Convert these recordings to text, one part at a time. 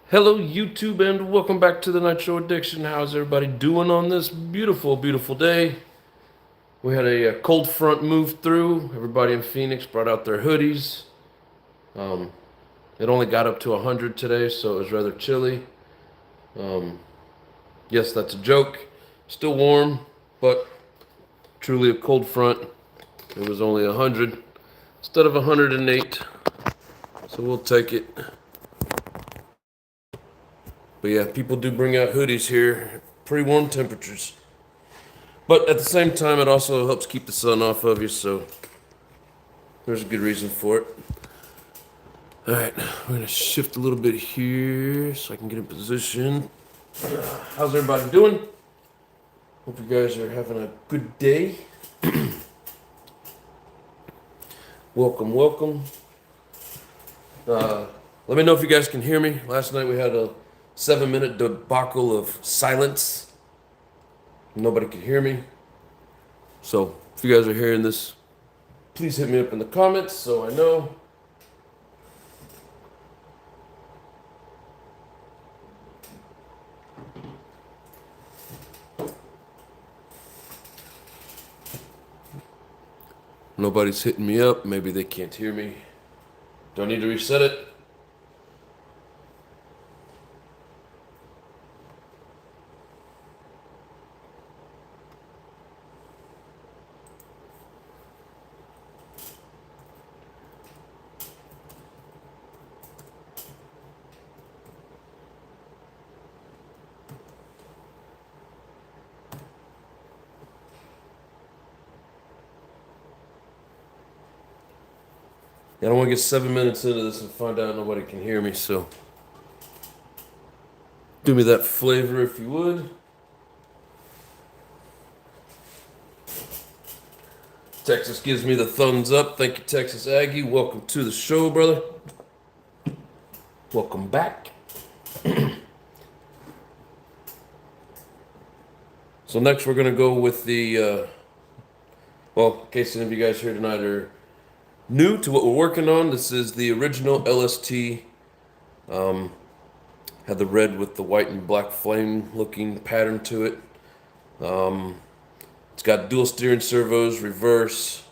Hello, YouTube, and welcome back to the Nitro Addiction. How's everybody doing on this beautiful, beautiful day? We had a cold front move through. Everybody in Phoenix brought out their hoodies. Um, it only got up to 100 today, so it was rather chilly. Um, yes, that's a joke. Still warm, but truly a cold front. It was only 100 instead of 108, so we'll take it. But yeah, people do bring out hoodies here. Pretty warm temperatures. But at the same time, it also helps keep the sun off of you, so there's a good reason for it. All right, we're gonna shift a little bit here so I can get in position. How's everybody doing? Hope you guys are having a good day. Welcome, welcome. Let me know if you guys can hear me. Last night we had a 7-minute debacle of silence. Nobody could hear me. So if you guys are hearing this, please hit me up in the comments so I know. Nobody's hitting me up. Maybe they can't hear me. Do I need to reset it? I don't want to get 7 minutes into this and find out nobody can hear me, so do me that flavor if you would. Texas gives me the thumbs up. Thank you, Texas Aggie. Welcome to the show, brother. Welcome back. So next we're going to go with the, well, in case any of you guys here tonight are new to what we're working on, this is the original LST. Had the red with the white and black flame looking pattern to it. It's got dual steering servos, reverse,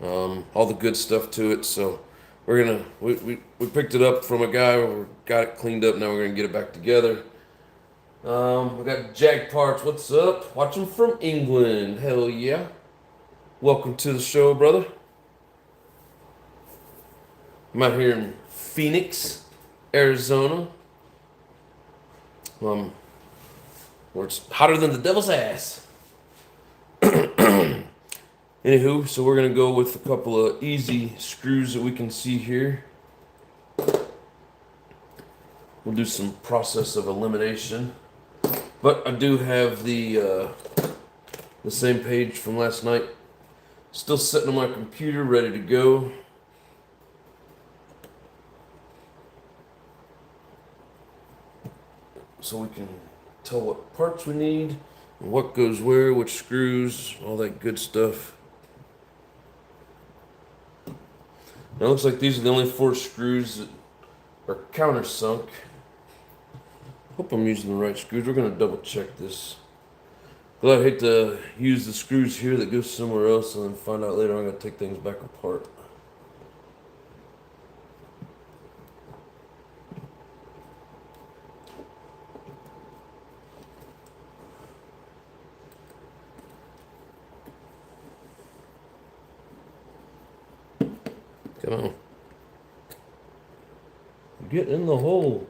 all the good stuff to it. So we picked it up from a guy, we got it cleaned up, now we're gonna get it back together. We got Jag Parts, what's up? Watching from England, hell yeah. Welcome to the show, brother. I'm out here in Phoenix, Arizona. Where it's hotter than the devil's ass. Anywho, so we're gonna go with a couple of easy screws that we can see here. We'll do some process of elimination. But I do have the same page from last night still sitting on my computer, ready to go. So we can tell what parts we need, and what goes where, which screws, all that good stuff. Now it looks like these are the only 4 screws that are countersunk. Hope I'm using the right screws. We're gonna double check this. But I'd hate to use the screws here that go somewhere else and then find out later I'm gonna take things back apart. Come on. Get in the hole.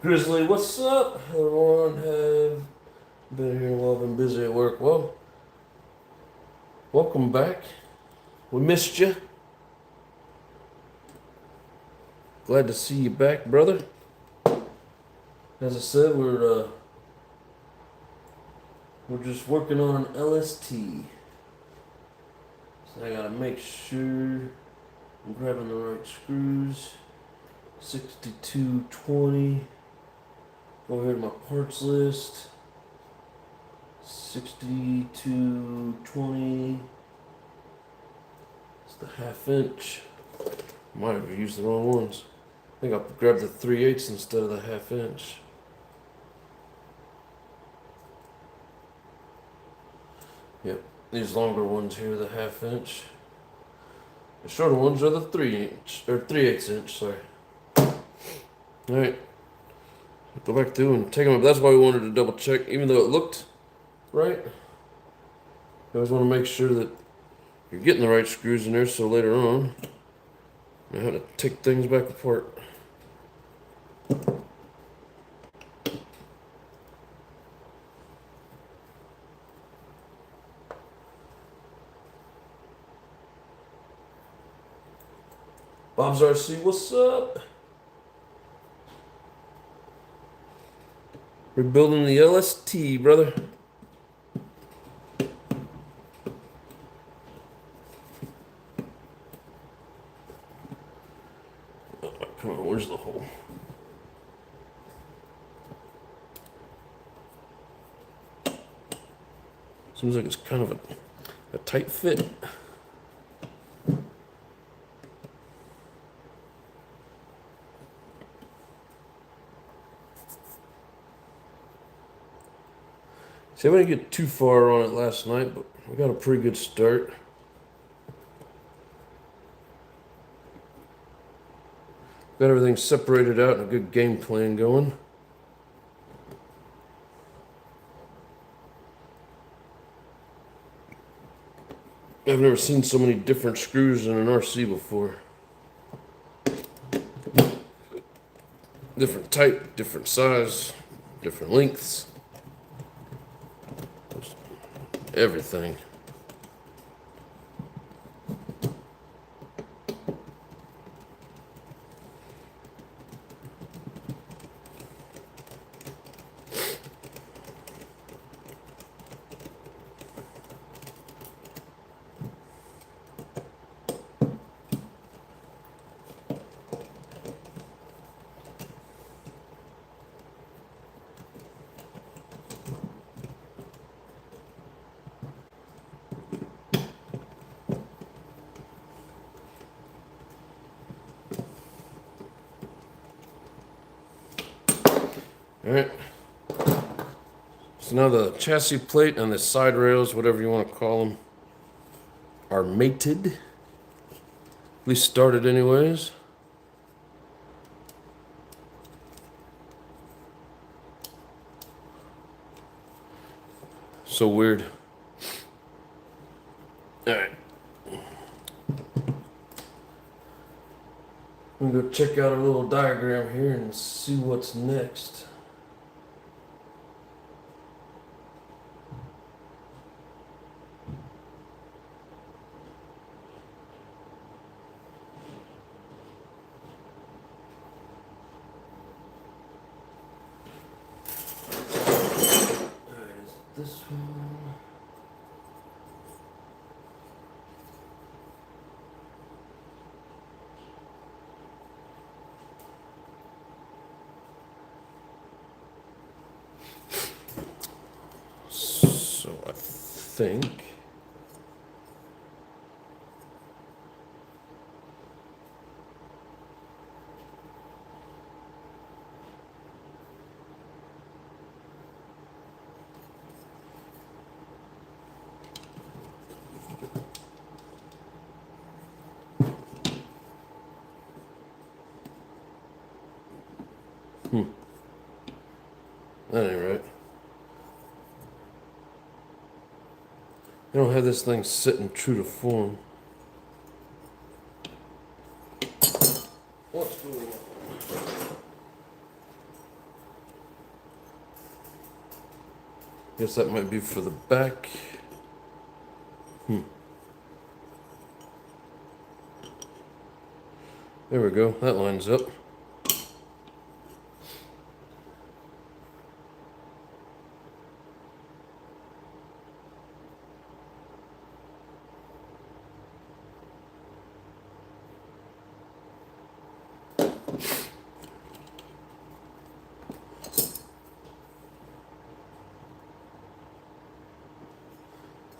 Grizzly, what's up? Everyone have been here while I've been busy at work. Well, welcome back. We missed you. Glad to see you back, brother. As I said, we're just working on an LST. So I gotta make sure I'm grabbing the right screws. 6220. Go here to my parts list. 6220. the 1/2 inch. Might have used the wrong ones. I think I'll grab the 3/8 instead of the 1/2 inch. Yep, these longer ones here are the 1/2 inch. The shorter ones are the 3" or 3/8 inch. Sorry. All right, go back through and take them up. That's why we wanted to double check, even though it looked right. You always want to make sure that you're getting the right screws in there, so later on you know how to take things back apart. Bob's RC, what's up? Rebuilding the LST, brother. Oh, come on, where's the hole? Seems like it's kind of a tight fit. See, I didn't get too far on it last night, but we got a pretty good start. Got everything separated out and a good game plan going. I've never seen so many different screws in an RC before. Different type, different size, different lengths. Everything. All right. So now the chassis plate and the side rails, whatever you want to call them, are mated. At least started anyways. So weird. All right. I'm gonna go check out a little diagram here and see what's next. This one. So I think that ain't right. I don't have this thing sitting true to form. What's going on? Guess that might be for the back. There we go. That lines up.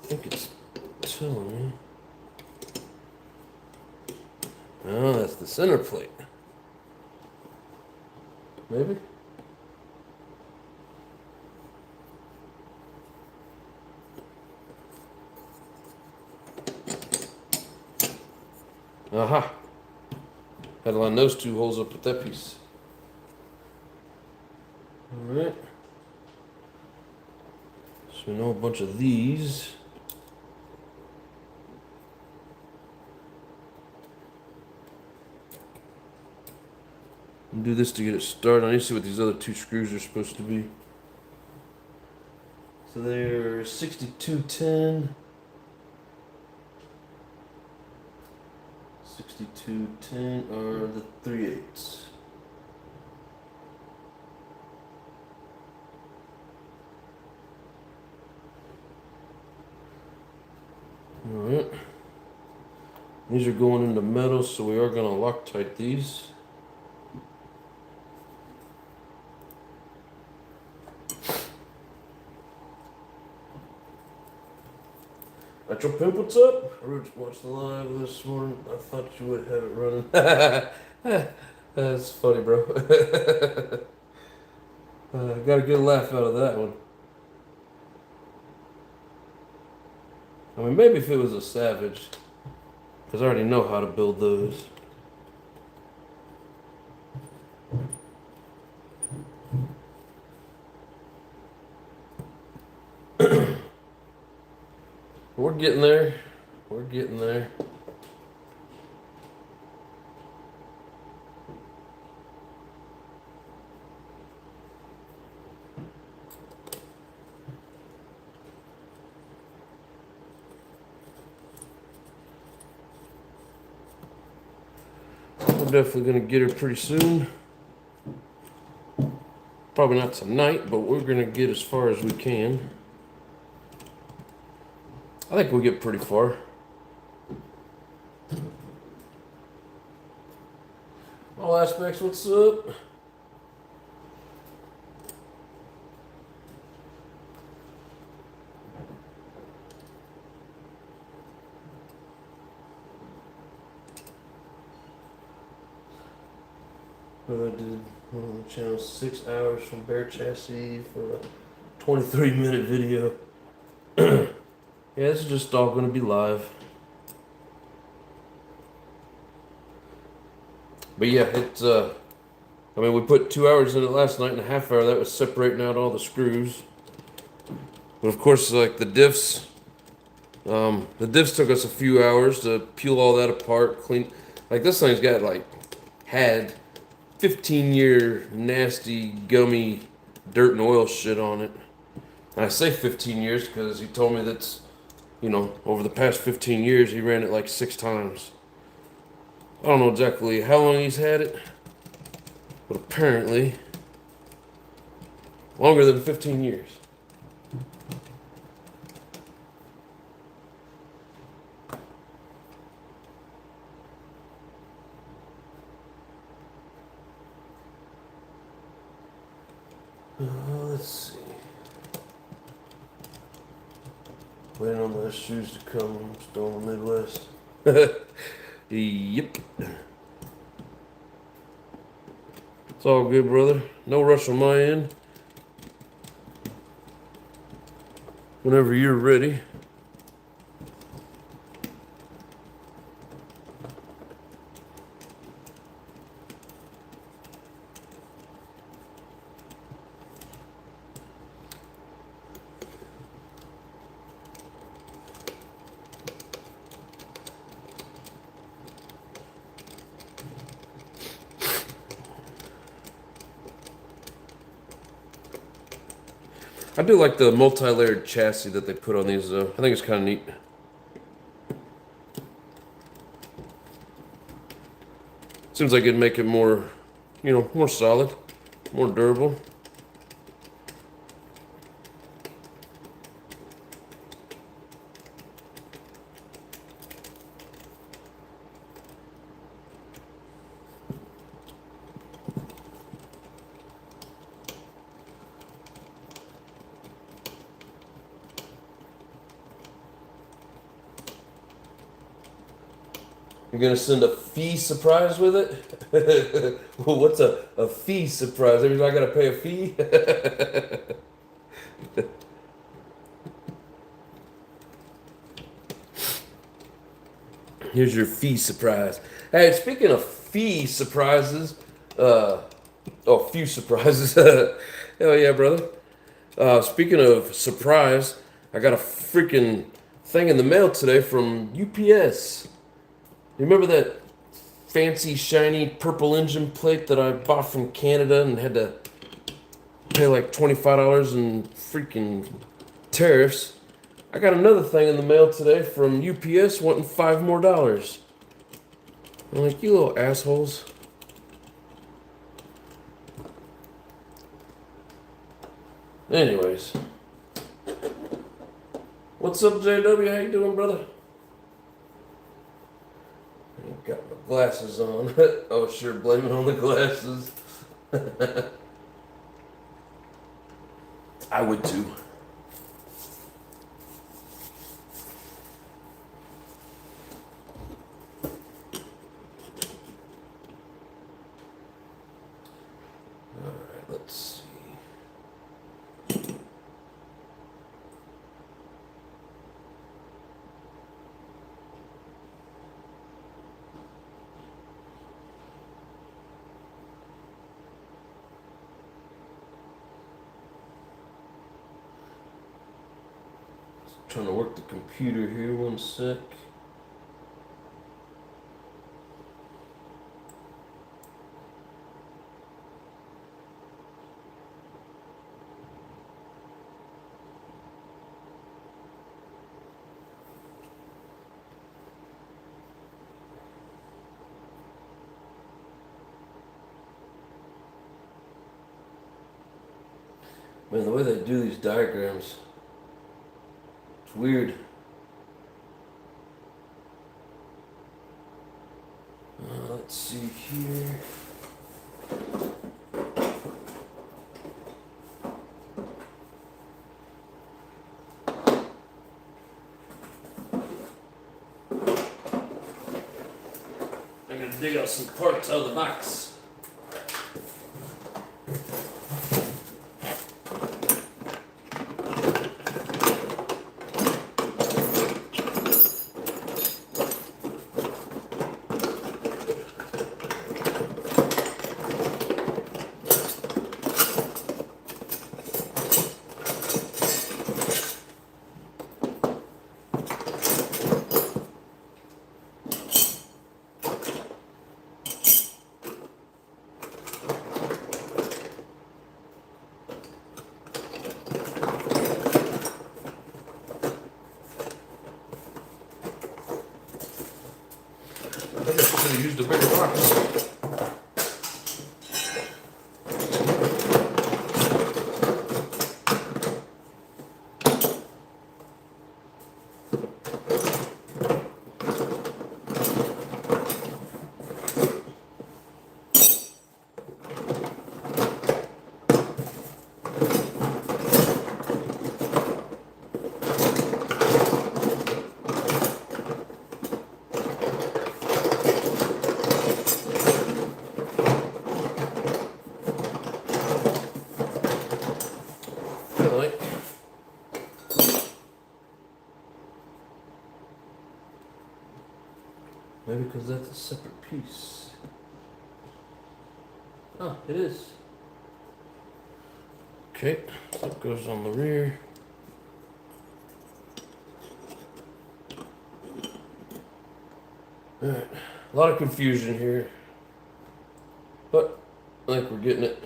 I think it's telling me. Oh, that's the center plate. Maybe? Aha. Had to line those two holes up with that piece. Alright. So we know a bunch of these. I'll do this to get it started. I need to see what these other two screws are supposed to be. So they're 6210. 6210 are the 3/8. Alright. These are going into metal, so we are going to Loctite these. Nitro Pimp, what's up? I just watched the live this morning. I thought you would have it running. That's funny, bro. Got a good laugh out of that one. I mean, maybe if it was a Savage, because I already know how to build those. We're getting there. We're getting there. We're definitely going to get her pretty soon. Probably not tonight, but we're going to get as far as we can. I think we'll get pretty far. All aspects, what's up? I did on the channel 6 hours from bare chassis for a 23-minute video. Yeah, this is just all going to be live. But yeah, it's, I mean, we put 2 hours in it last night and a half hour. That was separating out all the screws. But of course, like the diffs took us a few hours to peel all that apart, clean. Like this thing's got had 15-year nasty, gummy dirt and oil shit on it. And I say 15 years because he told me that's, over the past 15 years, he ran it like 6 times. I don't know exactly how long he's had it, but apparently longer than 15 years. Let's see. Waiting on those shoes to come. I'm still in the Midwest. Yep. It's all good, brother. No rush on my end. Whenever you're ready. I do like the multi-layered chassis that they put on these, though. I think it's kind of neat. Seems like it'd make it more, more solid, more durable. gonna send a fee surprise with it? Well, what's a fee surprise? Every time I gotta pay a fee? Here's your fee surprise. Hey, speaking of fee surprises, few surprises. Hell yeah, brother. Speaking of surprise, I got a freaking thing in the mail today from UPS. You remember that fancy, shiny purple engine plate that I bought from Canada and had to pay like $25 in freaking tariffs? I got another thing in the mail today from UPS wanting $5 more. I'm like, you little assholes. Anyways. What's up, JW? How you doing, brother? I got my glasses on. Oh, sure, blame it on the glasses. I would too. Alright, let's see. Trying to work the computer here, one sec. Man, the way they do these diagrams, it's weird. Let's see here. I'm gonna dig out some parts out of the box. I guess I should have used a bigger box. Really? Maybe because that's a separate piece. Oh, it is. Okay, so it goes on the rear. Alright, a lot of confusion here, but I think we're getting it.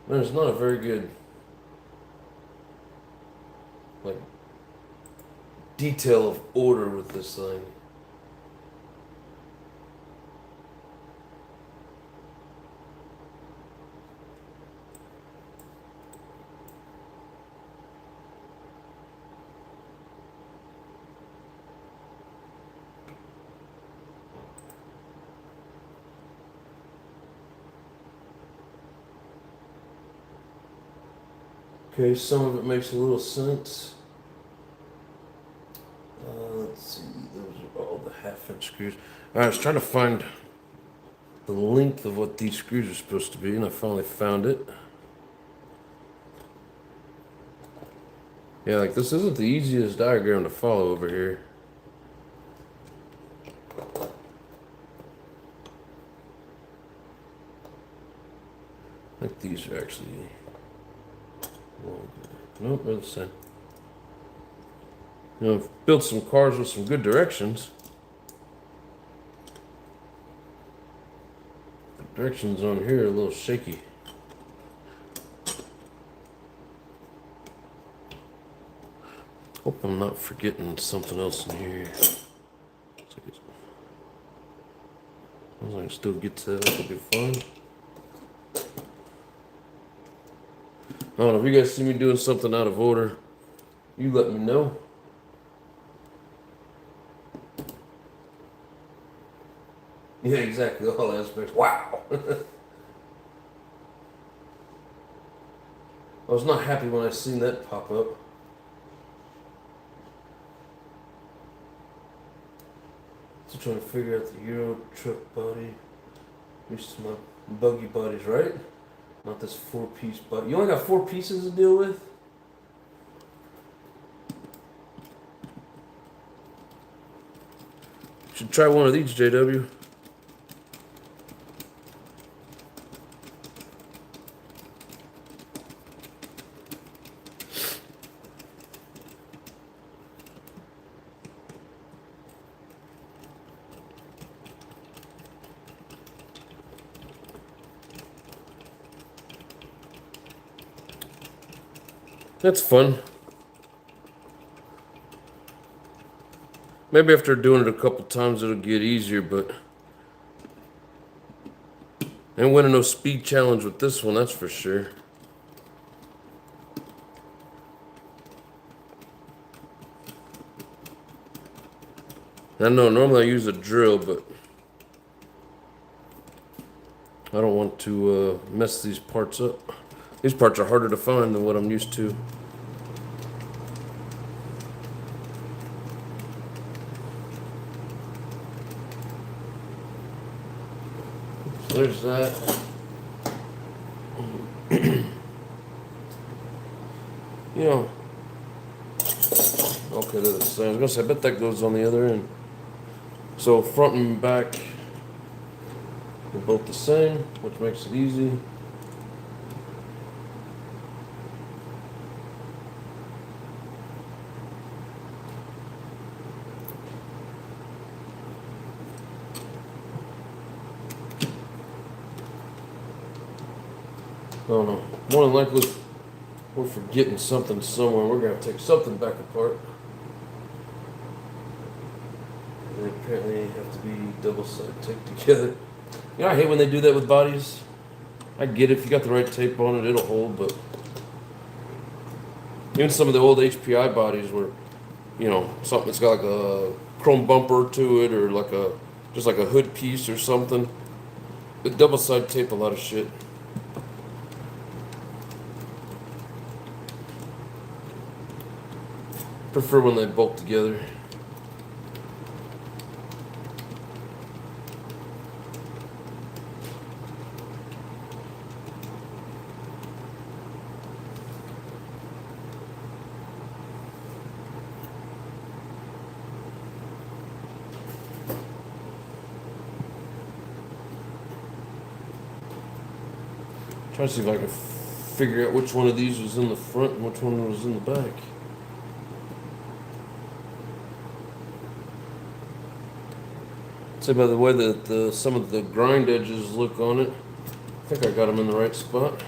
There's not a very good, like, detail of order with this thing. Okay, some of it makes a little sense. Let's see, those are all the 1/2 inch screws. I was trying to find the length of what these screws are supposed to be, and I finally found it. Yeah, like this isn't the easiest diagram to follow over here. I think these are actually longer. Nope, they're the same. You know, I've built some cars with some good directions. The directions on here are a little shaky. Hope I'm not forgetting something else in here. As long as I can still get to that, that'll be fun. I don't know, if you guys see me doing something out of order, you let me know. Yeah, exactly, all aspects. Wow! I was not happy when I seen that pop up. Still trying to figure out the Euro truck body. Used to my buggy bodies, right? Not this 4-piece body. You only got 4 pieces to deal with? Should try one of these, JW. That's fun. Maybe after doing it a couple times it'll get easier, but I ain't winning no speed challenge with this one, that's for sure. I know normally I use a drill, but I don't want to mess these parts up. These parts are harder to find than what I'm used to. So there's that. You know, okay, they're the same. I was gonna say, I bet that goes on the other end. So front and back are both the same, which makes it easy. I don't know. More than likely, we're forgetting something somewhere. We're gonna have to take something back apart. They apparently have to be double-sided taped together. You know, I hate when they do that with bodies. I get it, if you got the right tape on it, it'll hold, but even some of the old HPI bodies were, you know, something that's got like a chrome bumper to it, or like a just like a hood piece or something. The double-sided tape a lot of shit. Prefer when they bolt together. Trying to see if I can figure out which one of these was in the front and which one was in the back. Say by the way that some of the grind edges look on it, I think I got them in the right spot.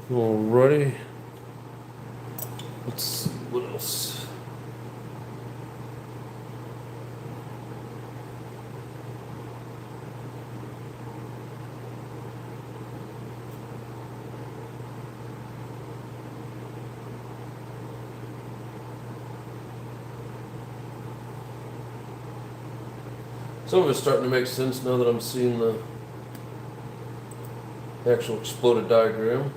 Alrighty. Let's see what else. Some of it's starting to make sense now that I'm seeing the actual exploded diagram.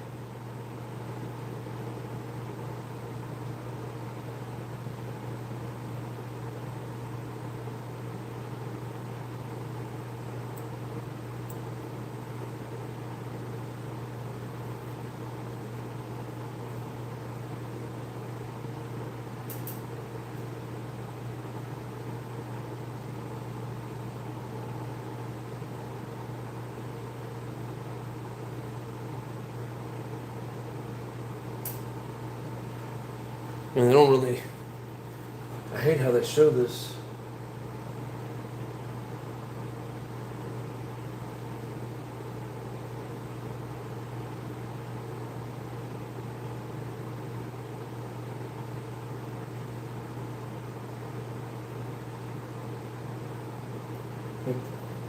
And they don't really, I hate how they show this.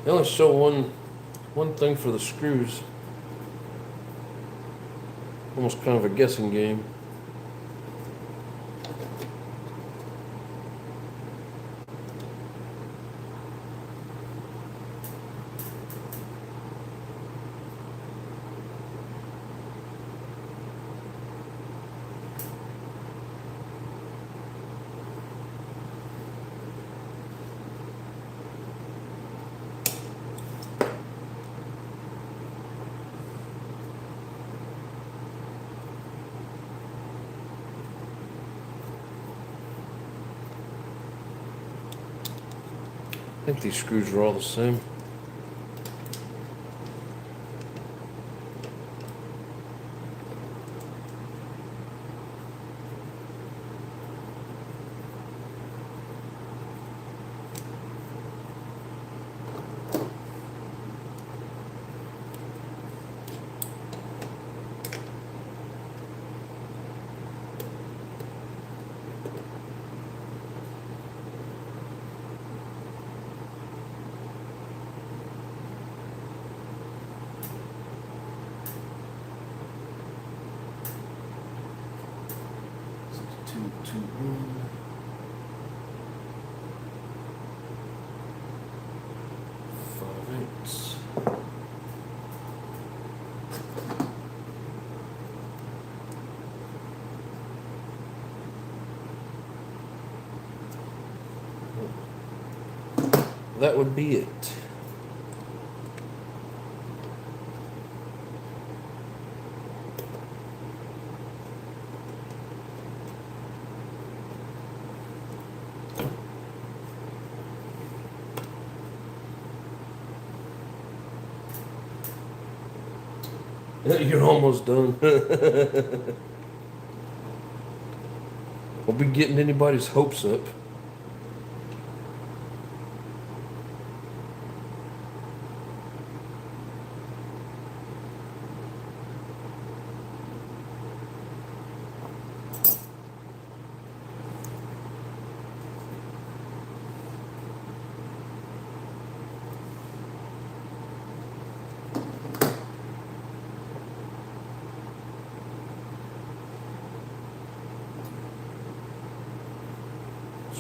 They only show one thing for the screws. Almost kind of a guessing game. I think these screws are all the same. That would be it. You're almost done. We'll be getting anybody's hopes up.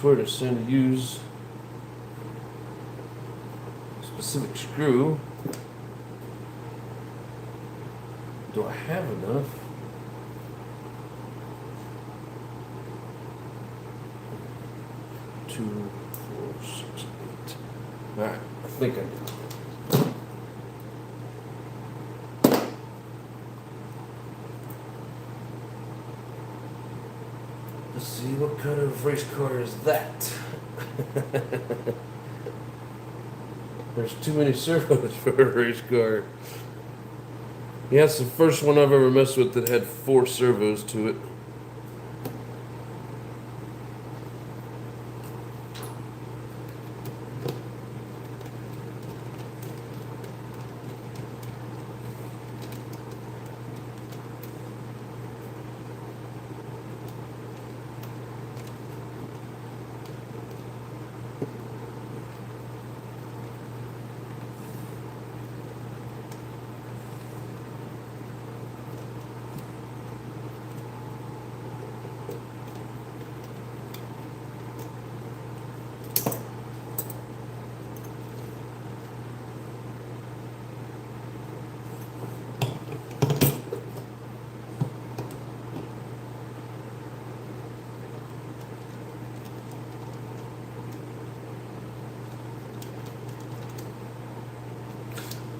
Where to send to use a specific screw. Do I have enough? Two, 4, 6, 8. All right, I think I do. Let's see, what kind of race car is that? There's too many servos for a race car. Yeah, it's the first one I've ever messed with that had 4 servos to it.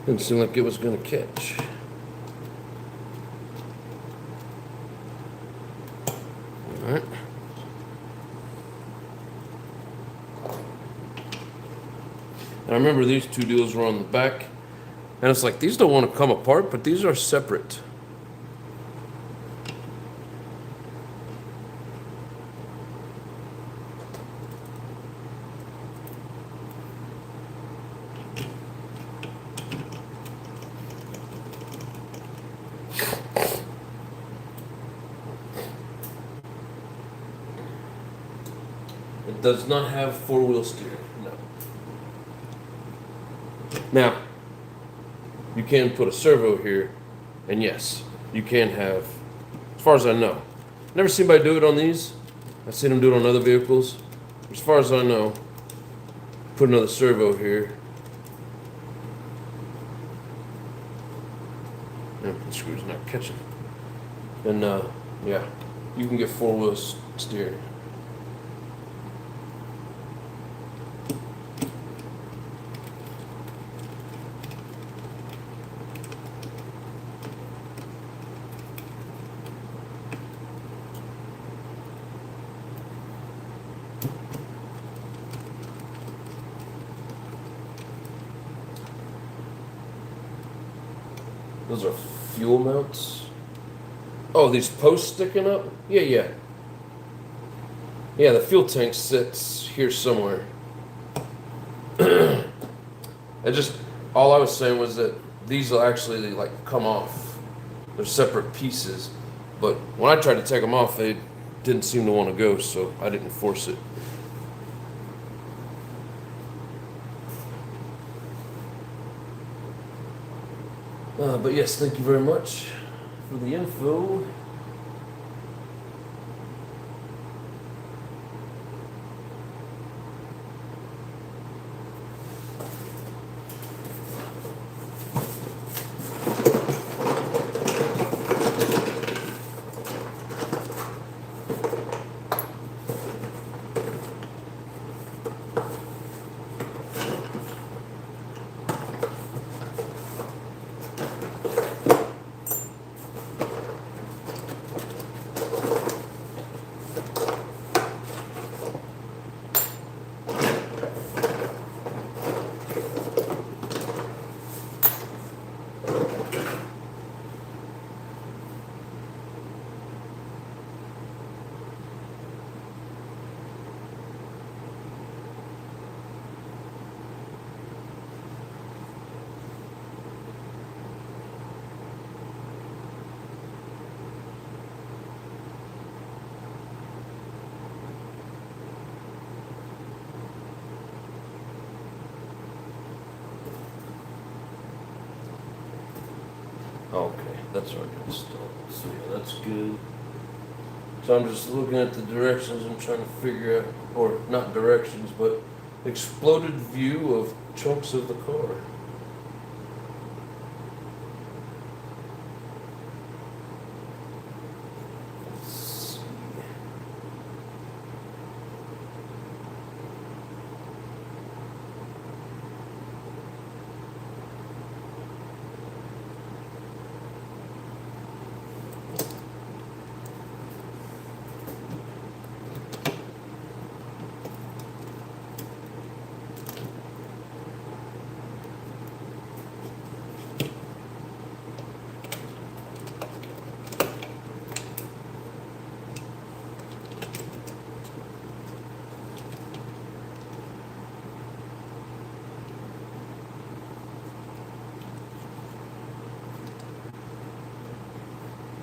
Didn't seem like it was going to catch. All right. And I remember these two deals were on the back, and it's like these don't want to come apart, but these are separate. It does not have four-wheel steering, no. Now, you can put a servo here, and yes, you can have, as far as I know. Never seen anybody do it on these. I've seen them do it on other vehicles. As far as I know, put another servo here. Yeah, the screw's not catching. And yeah, you can get four-wheel steering. Those are fuel mounts. Oh, these posts sticking up? Yeah, yeah. Yeah, the fuel tank sits here somewhere. All I was saying was that these will actually like come off. They're separate pieces. But when I tried to take them off, they didn't seem to want to go, so I didn't force it. But yes, thank you very much for the info. Okay, that's already installed. So yeah, that's good. So I'm just looking at the directions and trying to figure out, or not directions, but exploded view of chunks of the car. Let's see.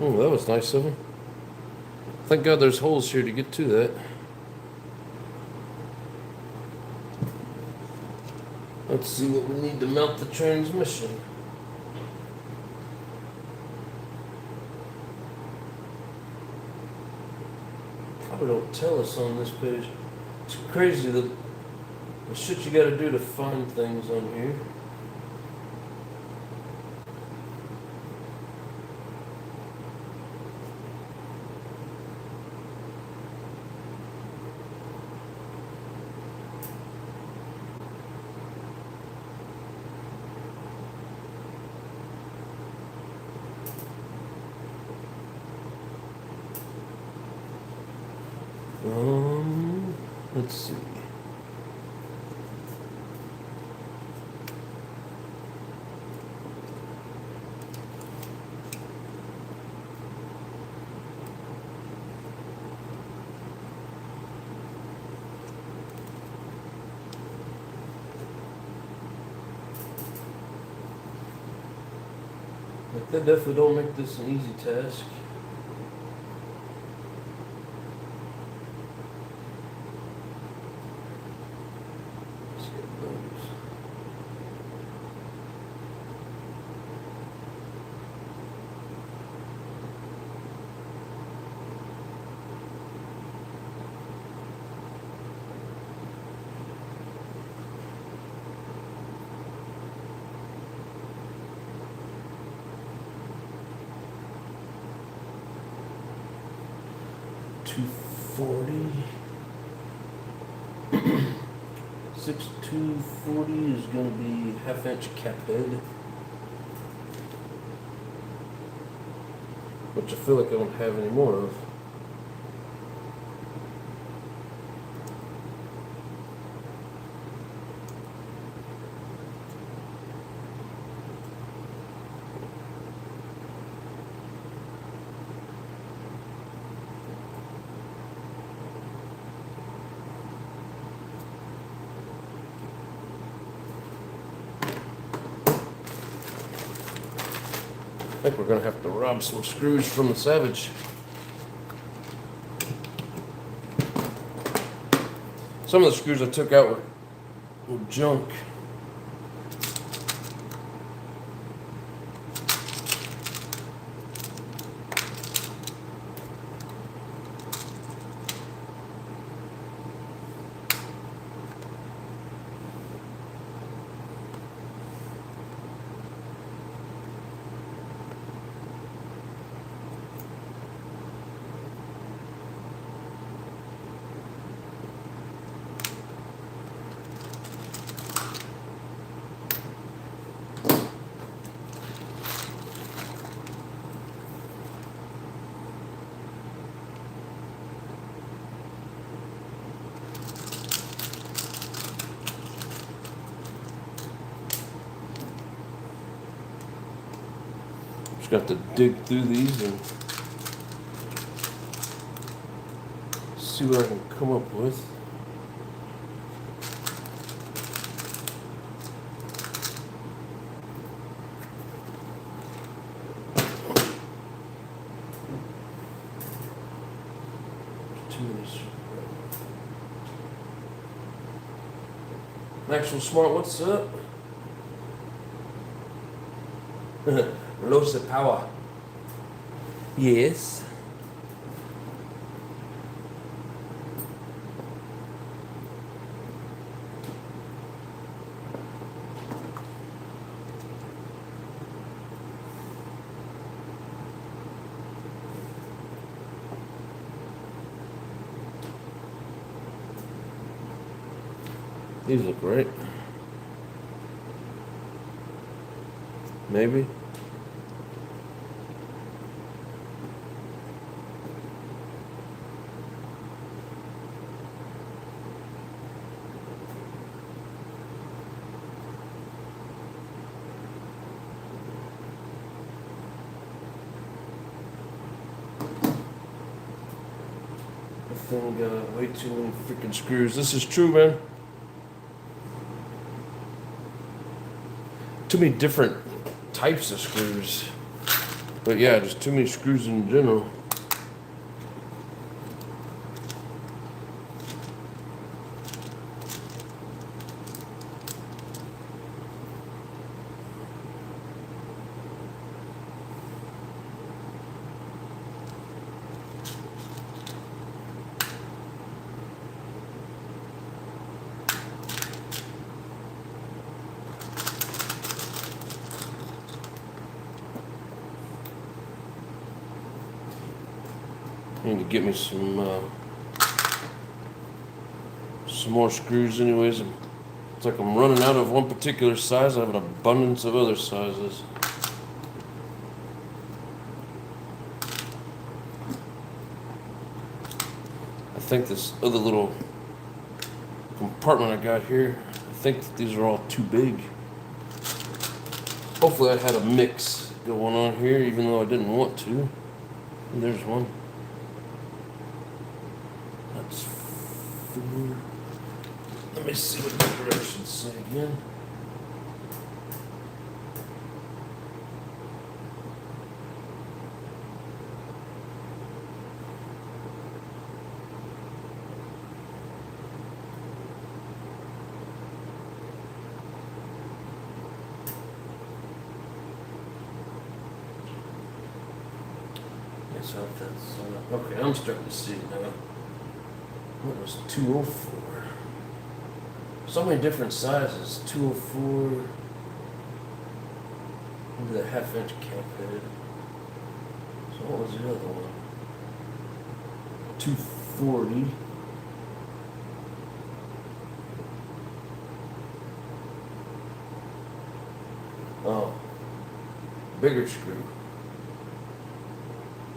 Oh, that was nice of him. Thank God there's holes here to get to that. Let's see what we need to mount the transmission. Probably don't tell us on this page. It's crazy the shit you gotta do to find things on here. Let's see. Like, they definitely don't make this an easy task. Let's get those. $240. 6240 is going to be 1/2 inch cap head, which I feel like I don't have any more of. I think we're going to have to rob some screws from the Savage. Some of the screws I took out were junk. Just got to dig through these and see what I can come up with. Maxwell Smart, what's up? LOSI power. Yes. These look great. Maybe. I think got way too many freaking screws. This is true, man. Too many different types of screws. But yeah, just too many screws in general. I need to get me some more screws anyways. It's like I'm running out of one particular size. I have an abundance of other sizes. I think this other little compartment I got here. I think that these are all too big. Hopefully I had a mix going on here, even though I didn't want to. And there's one. That's 4. Let me see what the directions say again. Okay, I'm starting to see it now. What was 204? So many different sizes. 204. Maybe the half-inch cap head. So what was the other one? 240. Oh, bigger screw.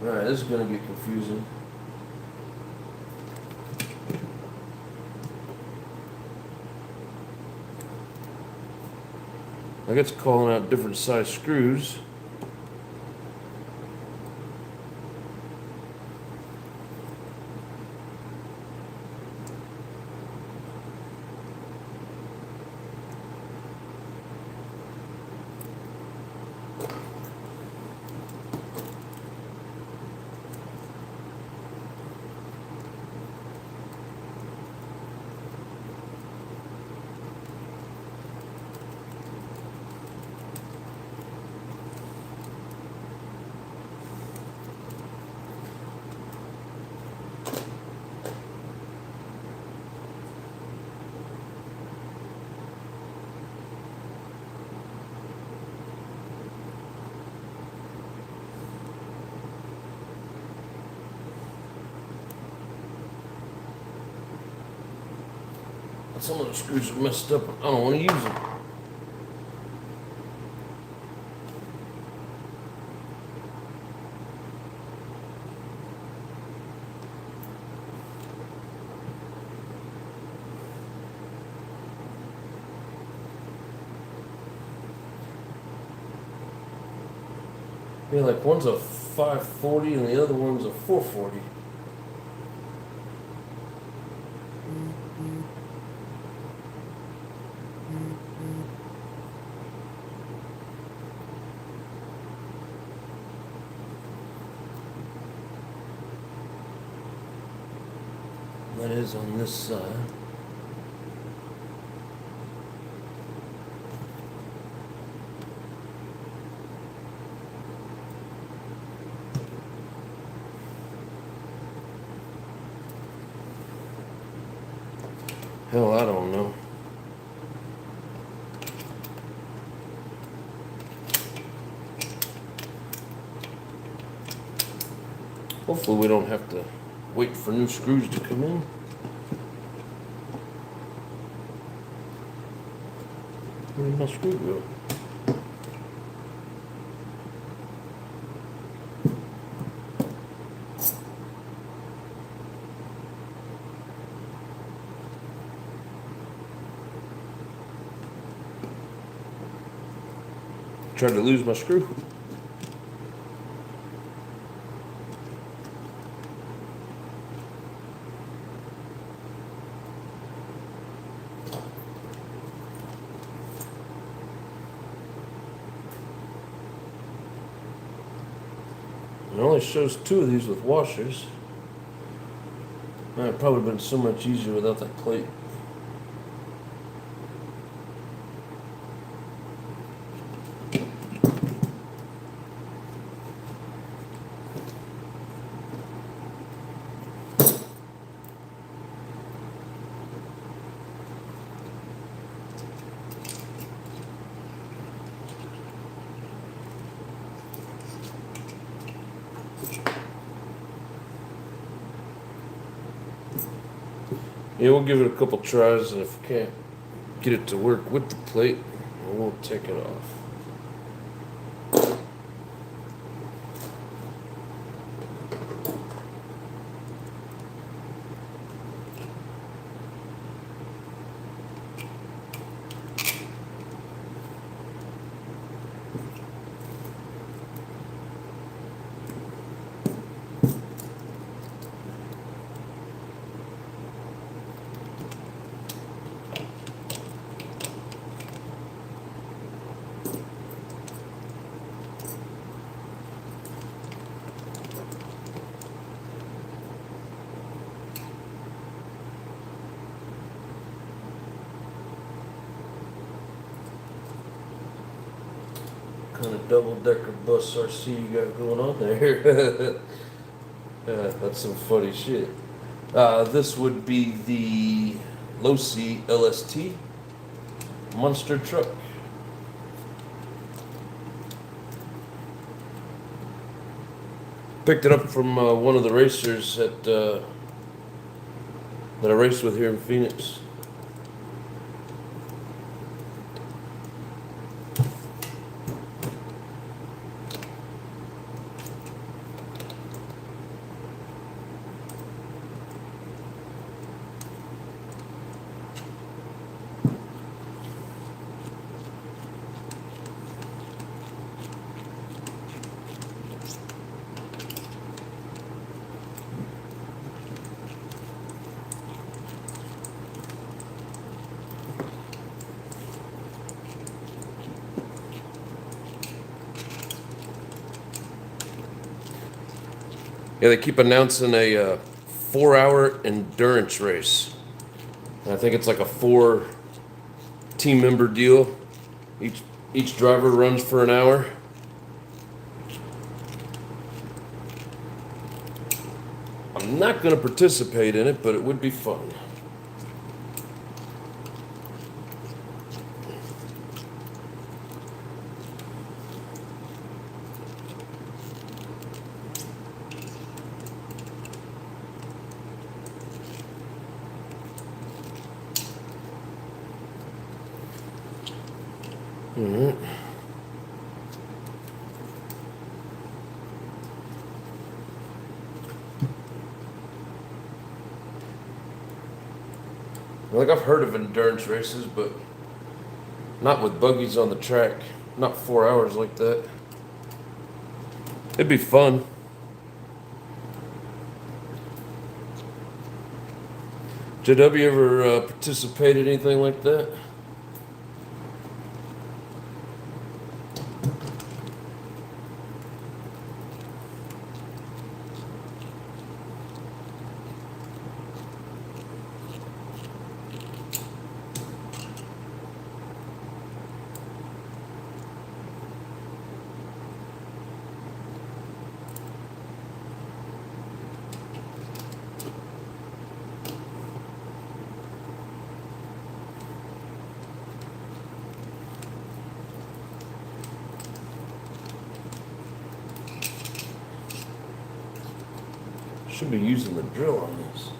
Alright, this is going to get confusing. I guess calling out different size screws. Some of the screws are messed up. I don't want to use them. Yeah, like one's a 540 and the other one's a 440. That is on this side. Hell, I don't know. Hopefully we don't have to wait for new screws to come in. Where's my screw go? Tried to lose my screw. It only shows 2 of these with washers. It'd probably been so much easier without that plate. Yeah, we'll give it a couple tries, and if we can't get it to work with the plate, we'll take it off. kind of double-decker bus RC you got going on there? That's some funny shit. This would be the LOSI LST monster truck. Picked it up from one of the racers that I raced with here in Phoenix. Yeah, they keep announcing a 4-hour endurance race. And I think it's like a 4 team member deal. Each driver runs for an hour. I'm not going to participate in it, but it would be fun. Alright. Like, I've heard of endurance races, but not with buggies on the track. Not 4 hours like that. It'd be fun. JW ever participate in anything like that? Should be using the drill on this.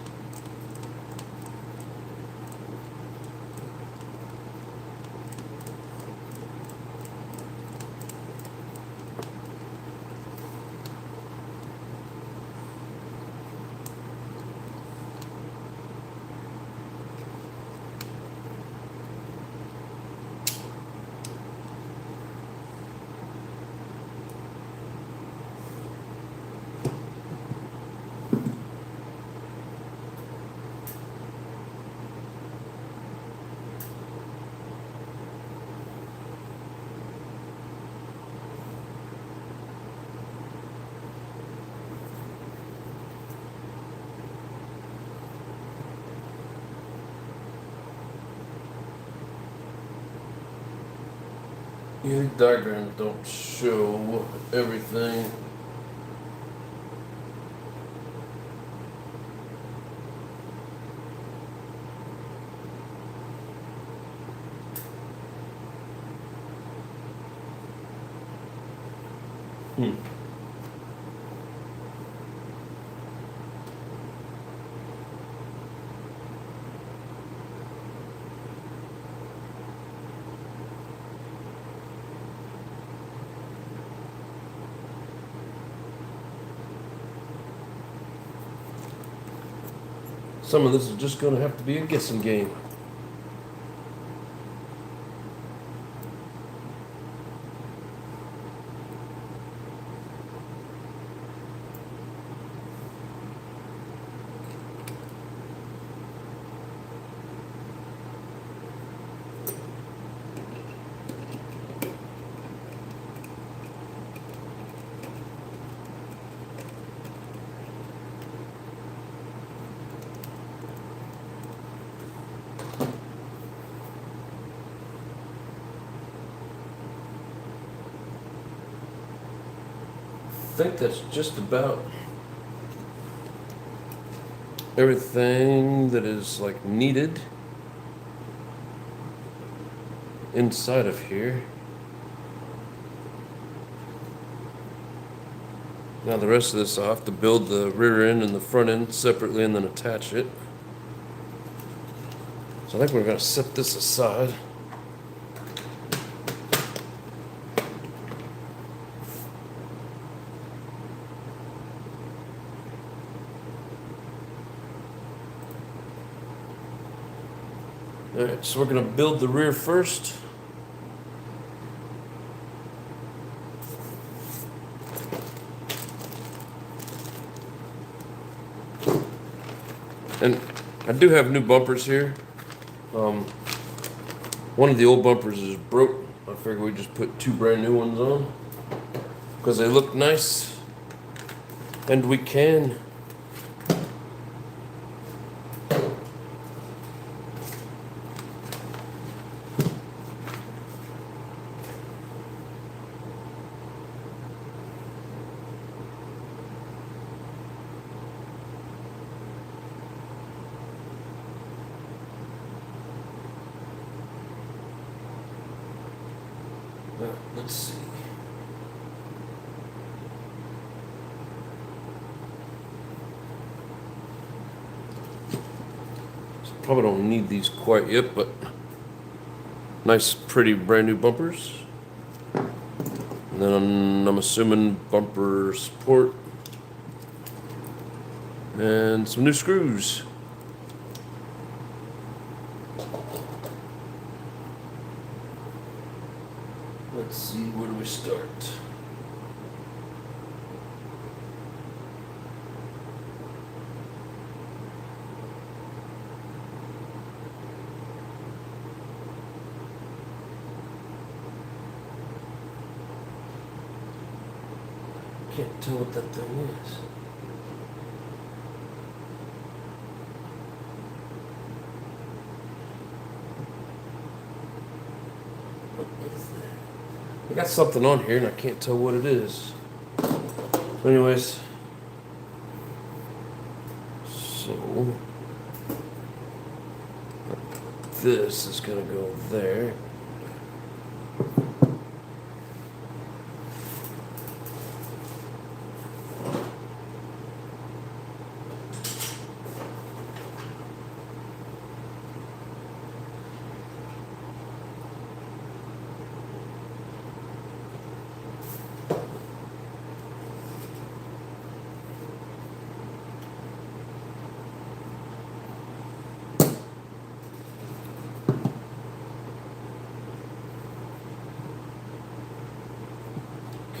Yeah, the diagrams don't show everything. Some of this is just going to have to be a guessing game. think that's just about everything that is like needed inside of here. Now the rest of this, I'll have to build the rear end and the front end separately and then attach it. So I think we're going to set this aside. Alright, so we're going to build the rear first. And I do have new bumpers here. One of the old bumpers is broke. I figured we just put 2 brand new ones on because they look nice, and we can. Let's see. So probably don't need these quite yet, but nice, pretty brand new bumpers. And then I'm assuming bumper support and some new screws. Let's see, where do we start? Can't tell what that thing is. What is that? I got something on here and I can't tell what it is. Anyways, so this is gonna go there.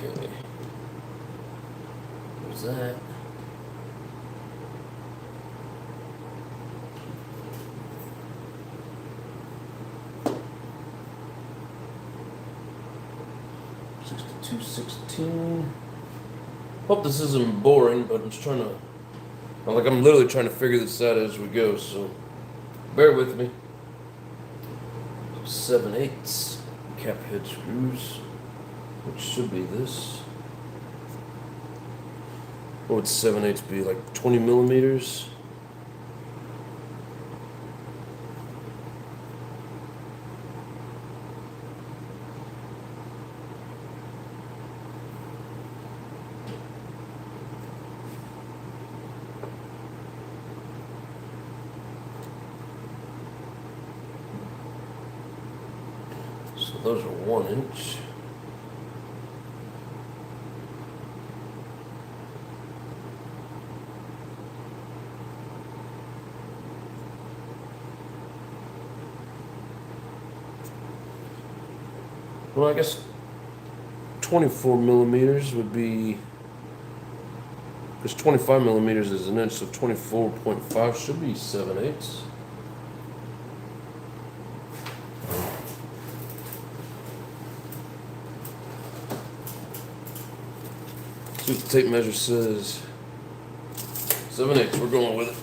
Okay. What's that? $62.16. Hope this isn't boring, but I'm just trying to. I'm literally trying to figure this out as we go, so bear with me. 7/8 cap head screws, which should be this. What would 7/8 be, like 20 millimeters? So those are 1 inch. Well, I guess 24 millimeters would be, because 25 millimeters is an inch, so 24.5 should be 7/8. See what the tape measure says. 7/8, we're going with it.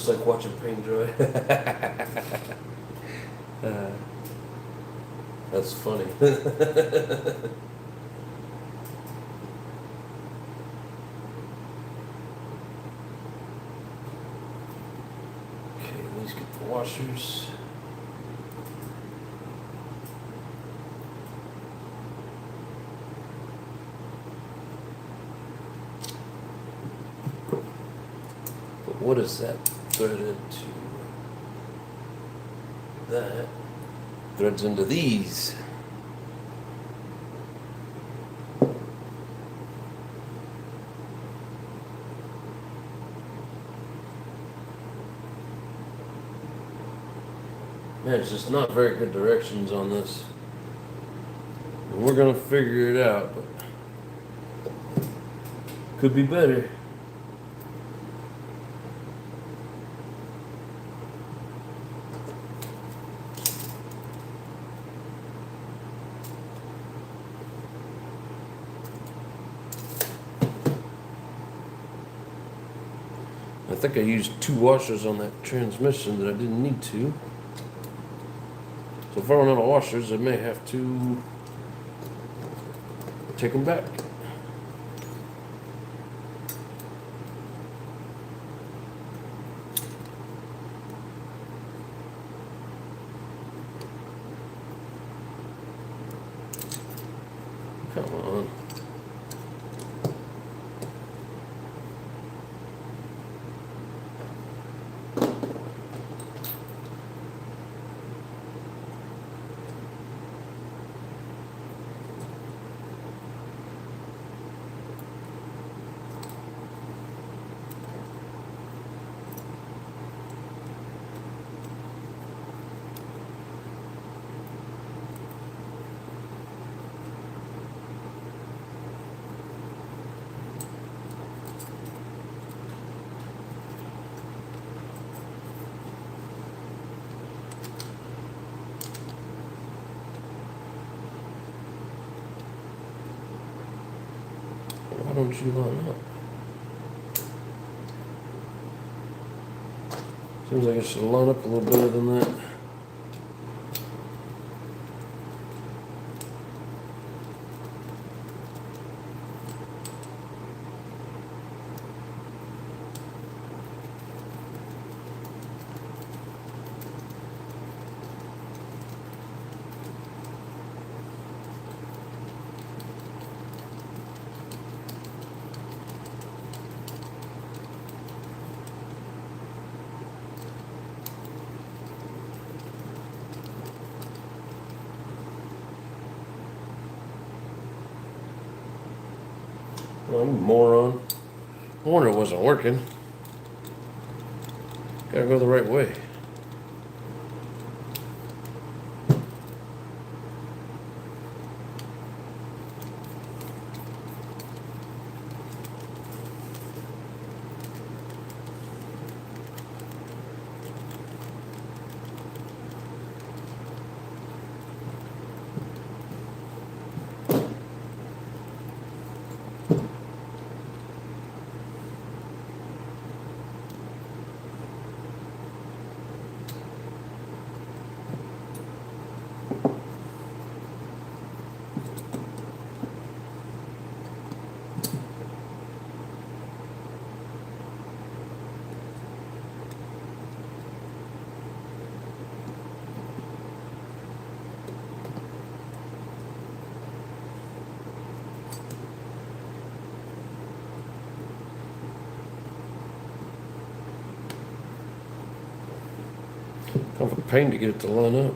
just like watching paint dry. That's funny. Let's get the washers. But what is that threaded to? That threads into these. Man, it's just not very good directions on this. And we're gonna figure it out, but could be better. I think I used 2 washers on that transmission that I didn't need to. So if I run out of washers, I may have to take them back. Come on. Why don't you line up? Seems like it should line up a little better than that. Well, I'm a moron. No wonder it wasn't working. Gotta go the right way. Kind of a pain to get it to line up.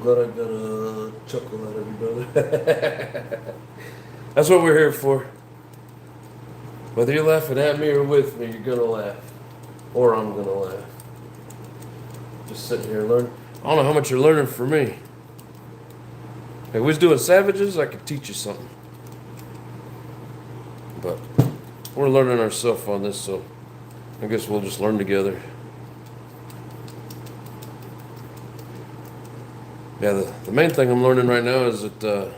glad I got a chuckle out of you, brother. That's what we're here for. Whether you're laughing at me or with me, you're gonna laugh. Or I'm gonna laugh. Just sitting here learning. I don't know how much you're learning from me. If we was doing savages, I could teach you something. But we're learning ourselves on this, so I guess we'll just learn together. Yeah, the main thing I'm learning right now is that the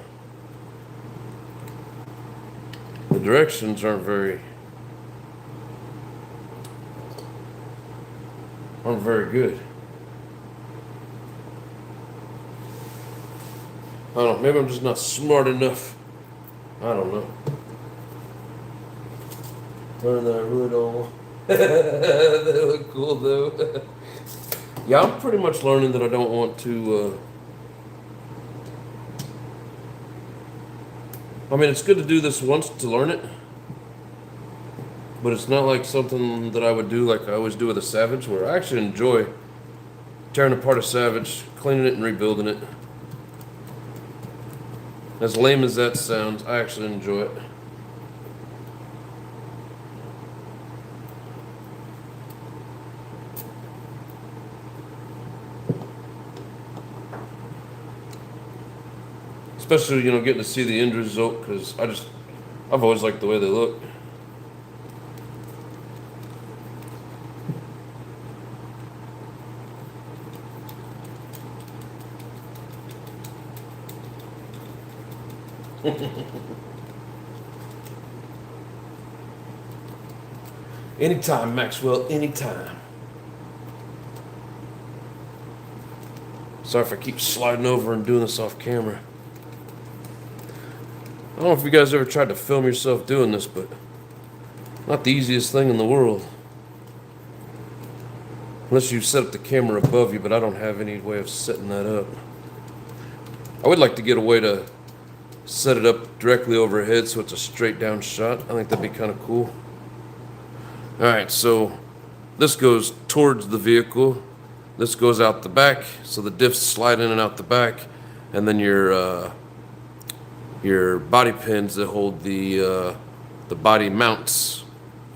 directions aren't very good. I don't know, maybe I'm just not smart enough. I don't know. Learn that I really don't want. They look cool though. Yeah, I'm pretty much learning that I don't want to I mean, it's good to do this once to learn it, but it's not like something that I would do like I always do with a Savage, where I actually enjoy tearing apart a Savage, cleaning it and rebuilding it. As lame as that sounds, I actually enjoy it. Especially, you know, getting to see the end result, because I've always liked the way they look. Anytime, Maxwell, anytime. Sorry if I keep sliding over and doing this off camera. I don't know if you guys ever tried to film yourself doing this, but not the easiest thing in the world. Unless you set up the camera above you, but I don't have any way of setting that up. I would like to get a way to set it up directly overhead so it's a straight down shot. I think that'd be kind of cool. Alright, so this goes towards the vehicle. This goes out the back, so the diffs slide in and out the back, and then your body pins that hold the body mounts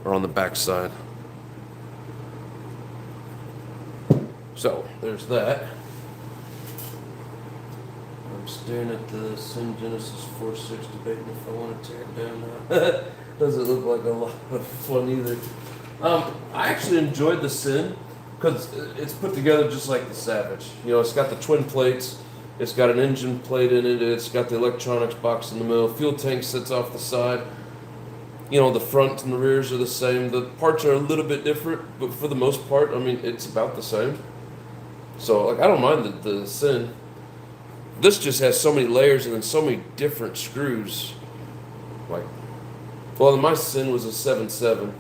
are on the back side. So there's that. I'm staring at the Sim Genesis 4.6, debating if I want to tear it down now. Doesn't look like a lot of fun either. I actually enjoyed the Sin because it's put together just like the Savage. You know, it's got the twin plates. It's got an engine plate in it. It's got the electronics box in the middle. Fuel tank sits off the side. You know, the front and the rears are the same. The parts are a little bit different, but for the most part, I mean, it's about the same. So, like, I don't mind the Sin. This just has so many layers and then so many different screws. Like, well, my Sin was a 7.7.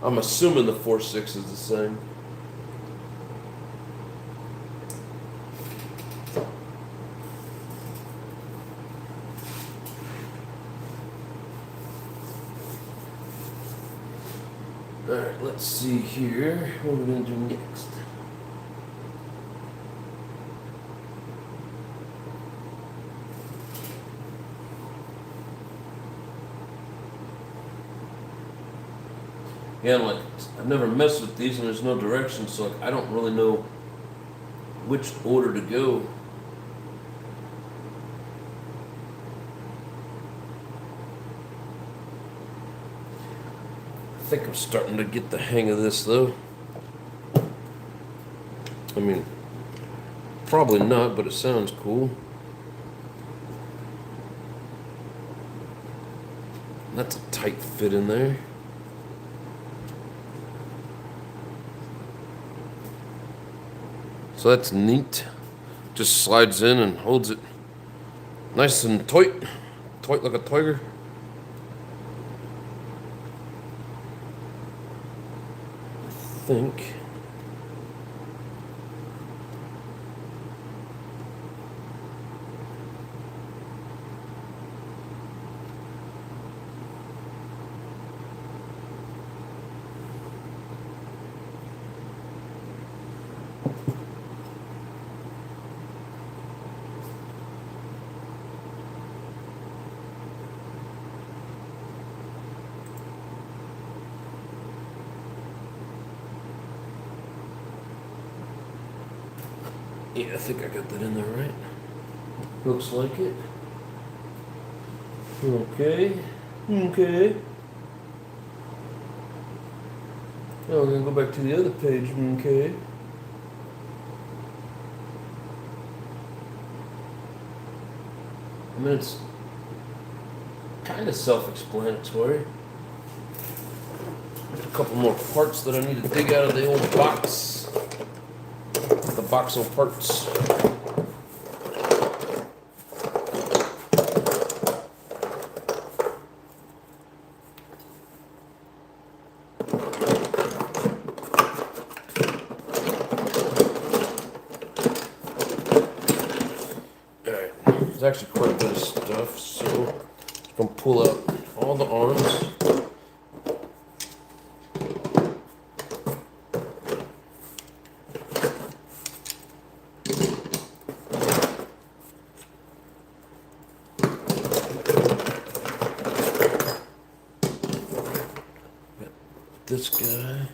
I'm assuming the 4.6 is the same. Alright, let's see here. What are we going to do next? Yeah, like, I've never messed with these and there's no direction, so like, I don't really know which order to go. I think I'm starting to get the hang of this though. I mean, probably not, but it sounds cool. That's a tight fit in there. So that's neat. Just slides in and holds it nice and tight. Tight like a tiger. I think. Yeah, I think I got that in there right. Looks like it. Okay. Okay. Now we're gonna go back to the other page. Okay. I mean, it's kind of self-explanatory. There's a couple more parts that I need to dig out of the old box. The box of parts. Alright, there's actually quite a bit of stuff, so I'm going to pull out all the arms. This guy.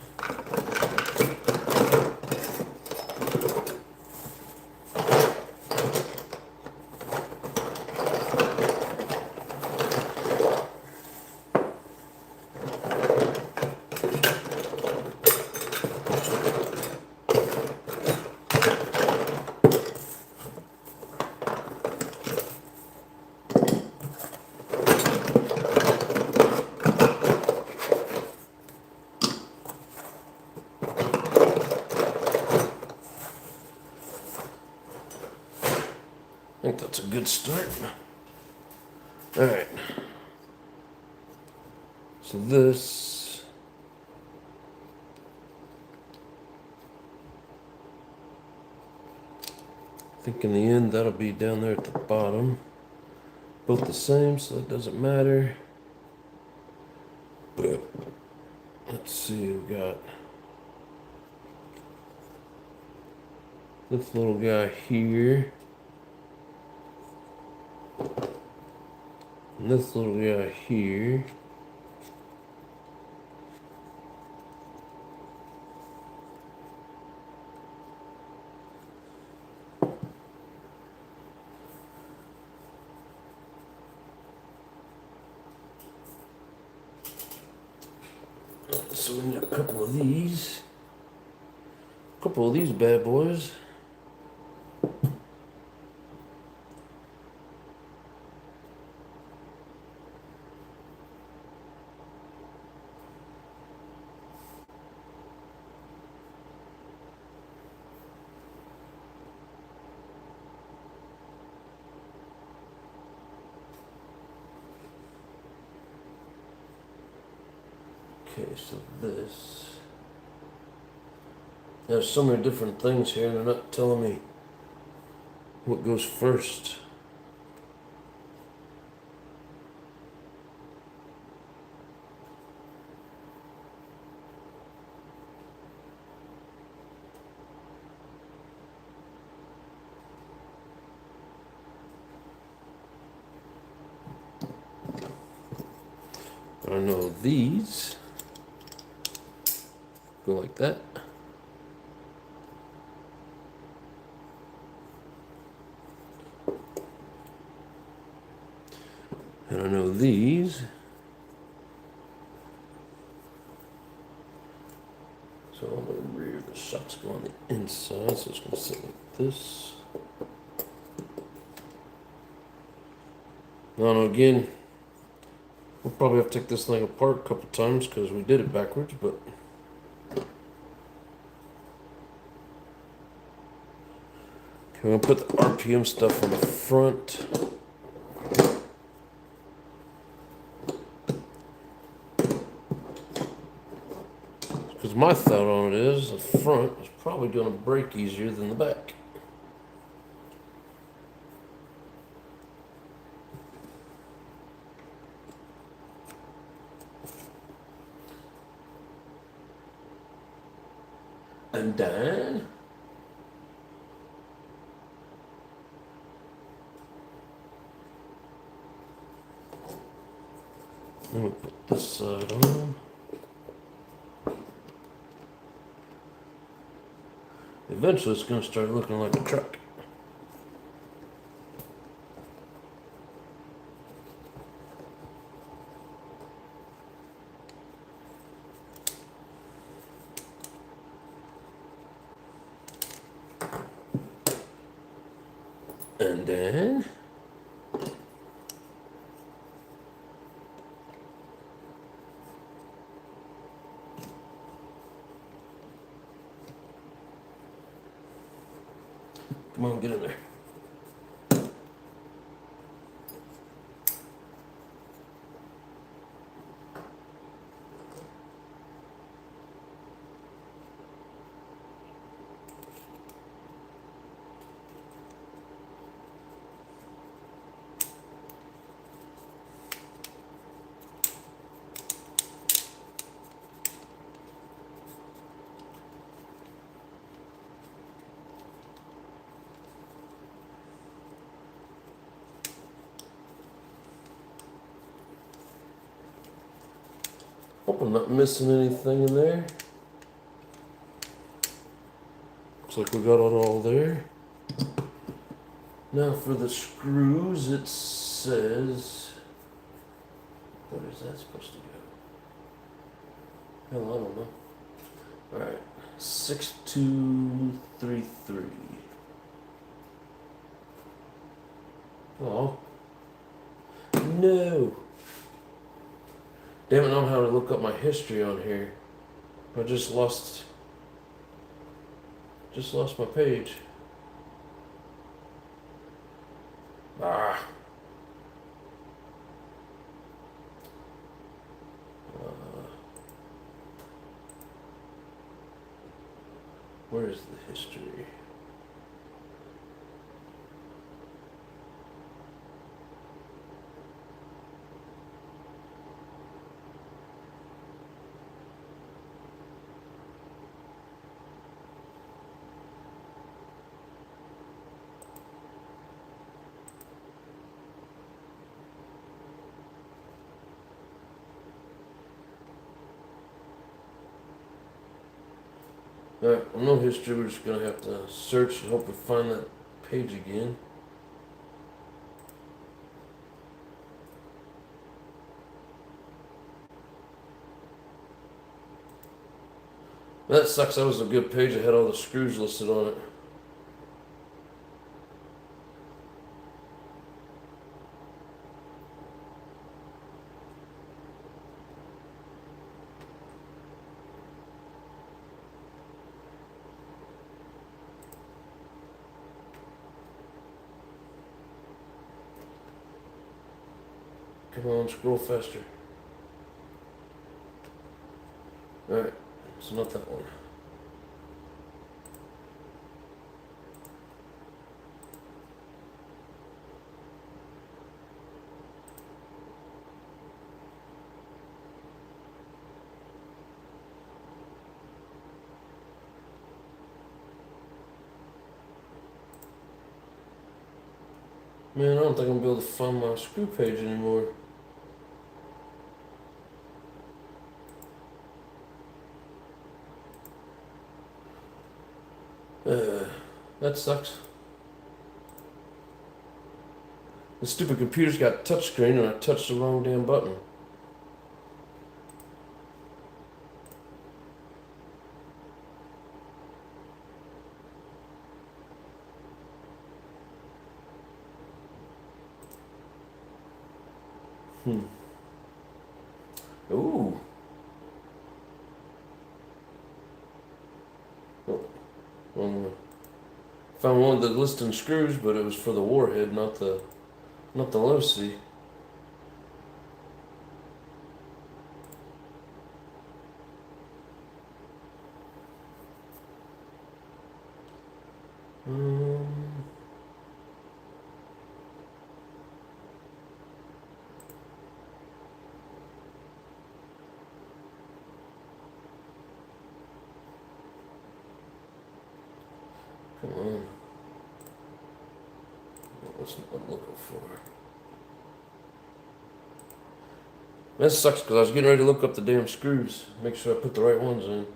I think that's a good start. Alright. So this. I think in the end that'll be down there at the bottom. Both the same, so it doesn't matter. But let's see, we got this little guy here. And this little guy here. So we need a couple of these. A couple of these bad boys. Okay, so this. There's so many different things here, and they're not telling me what goes first. I know these go like that. And I know these. So on the rear, the shocks go on the inside, so it's going to sit like this. Now, again, we'll probably have to take this thing apart a couple times because we did it backwards, but okay, we're going to put the RPM stuff on the front. Because my thought on it is the front is probably going to break easier than the back. And then we put this side on. Eventually it's going to start looking like a truck. And then come on, get in there. Hope I'm not missing anything in there. Looks like we got it all there. Now for the screws, it says, where is that supposed to go? Hell, I don't know. Alright, 6233. Oh. No. Damn it, I don't know how to look up my history on here. I just lost my page. Ah. Where is the history? Alright, well, no history. We're just gonna have to search and hope we find that page again. That sucks. That was a good page. I had all the screws listed on it. Come on, scroll faster. Alright, so not that one. Man, I don't think I'm gonna be able to find my screw page anymore. That sucks. The stupid computer's got a touchscreen and I touched the wrong damn button. Ooh. Oh. Found one of the listing screws, but it was for the warhead, not the LOSI. Come on. What's what I'm looking for? That sucks because I was getting ready to look up the damn screws. Make sure I put the right ones in.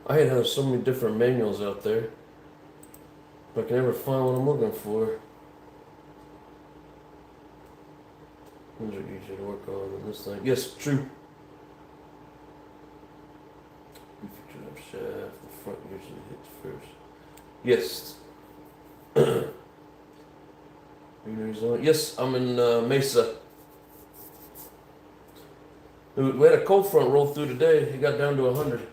I have so many different manuals out there, but I can never find what I'm looking for. These are easy to work on in this thing. Yes, true. Feature up shaft, the front usually hits first. Yes. Arizona. Yes, I'm in Mesa. We had a cold front roll through today. It got down to 100.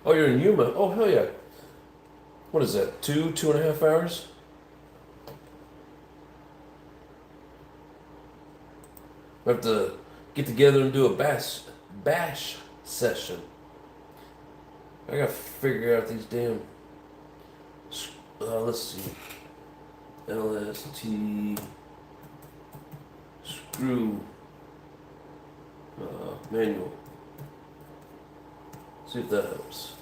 Oh, you're in Yuma. Oh, hell yeah. What is that? 2.5 hours? We have to get together and do a bash session. I gotta figure out these damn. Let's see. LST screw manual. See if that helps.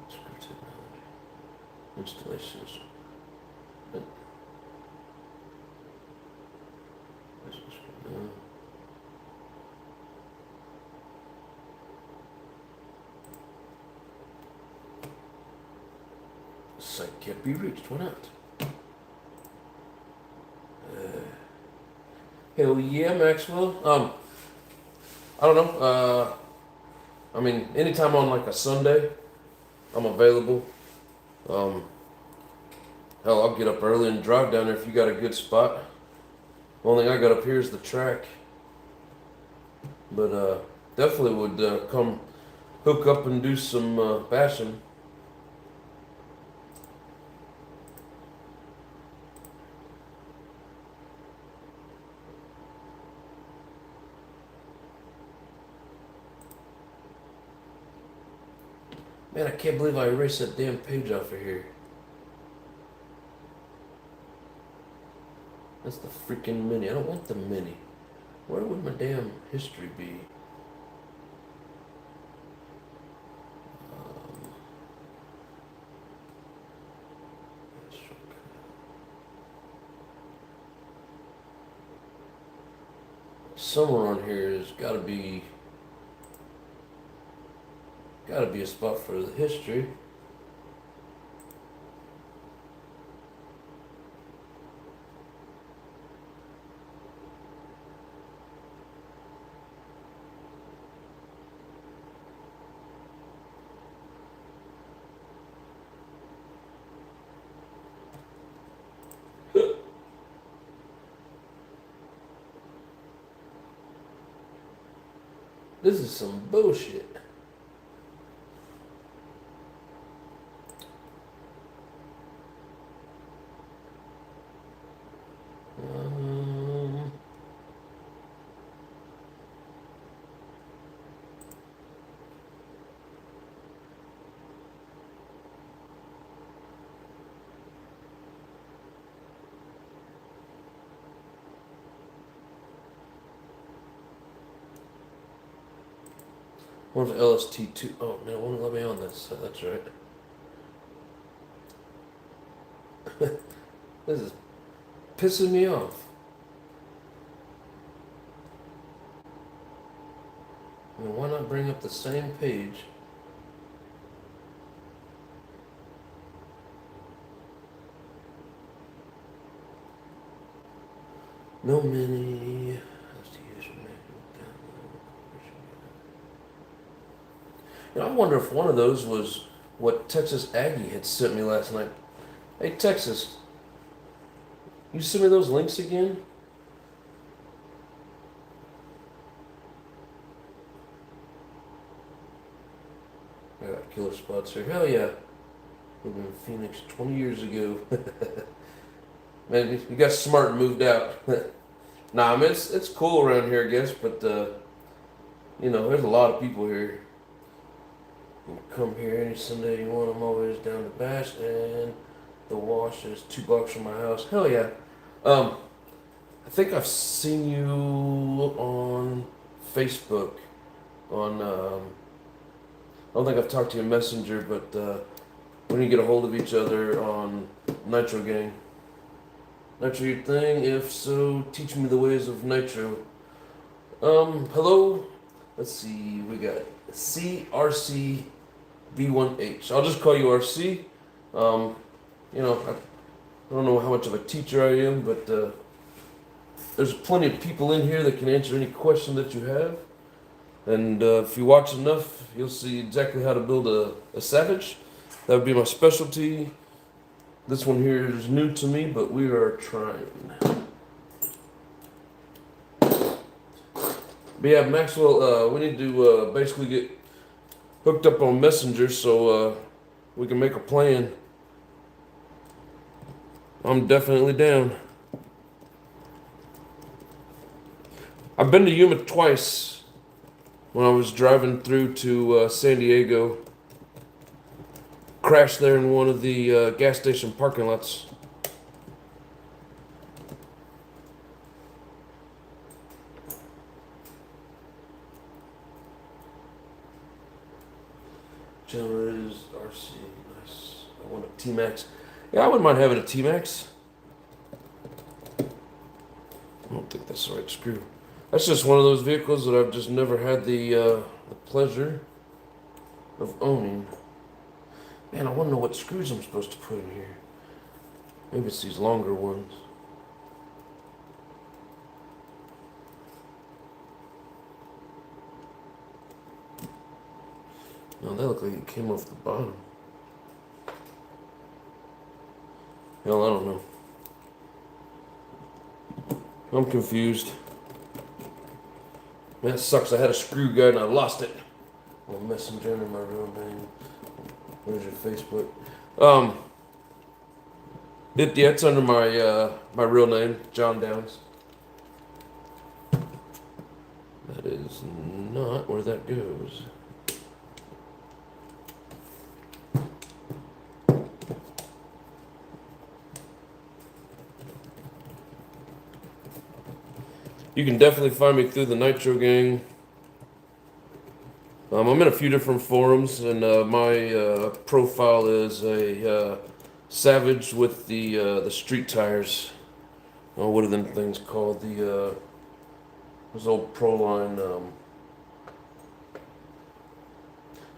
Screw technology. Installations. Site can't be reached. Why not? Hell yeah, Maxwell. I don't know. I mean, anytime on like a Sunday, I'm available. Hell, I'll get up early and drive down there if you got a good spot. Only thing I got up here is the track. But definitely would come hook up and do some bashing. Man, I can't believe I erased that damn page off of here. That's the freaking mini. I don't want the mini. Where would my damn history be? Somewhere on here has gotta be a spot for the history. This is some bullshit. What's LST2? Oh man, it won't let me on this. So that's right. This is pissing me off. I mean, why not bring up the same page? No mini. You know, I wonder if one of those was what Texas Aggie had sent me last night. Hey, Texas, you send me those links again? I got killer spots here. Hell yeah. Lived in Phoenix 20 years ago. Man, you got smart and moved out. Nah, I mean, it's cool around here, I guess, but, you know, there's a lot of people here. You come here any Sunday you want. I'm always down to bash, and the wash is $2 from my house. Hell yeah. I think I've seen you on Facebook. I don't think I've talked to you in Messenger, but we need to get a hold of each other on Nitro Gang. Nitro your thing? If so, teach me the ways of Nitro. Hello? Let's see, we got CRCB1H. I'll just call you RC. I don't know how much of a teacher I am, but there's plenty of people in here that can answer any question that you have. And if you watch enough, you'll see exactly how to build a Savage. That would be my specialty. This one here is new to me, but we are trying. But yeah, Maxwell, we need to basically get hooked up on Messenger so we can make a plan. I'm definitely down. I've been to Yuma twice when I was driving through to San Diego. Crashed there in one of the gas station parking lots. Chandler is RC. Nice. I want a T-Max. Yeah, I wouldn't mind having a T-Max. I don't think that's the right screw. That's just one of those vehicles that I've just never had the pleasure of owning. Man, I want to know what screws I'm supposed to put in here. Maybe it's these longer ones. No, they look like it came off the bottom. Hell, I don't know. I'm confused. Man, that sucks. I had a screw guide and I lost it. On Messenger in my real name. Where's your Facebook? Yeah, it's under my my real name, John Downs. That is not where that goes. You can definitely find me through the Nitro Gang. I'm in a few different forums, and my profile is a Savage with the street tires. Oh, what are them things called? Those old Proline.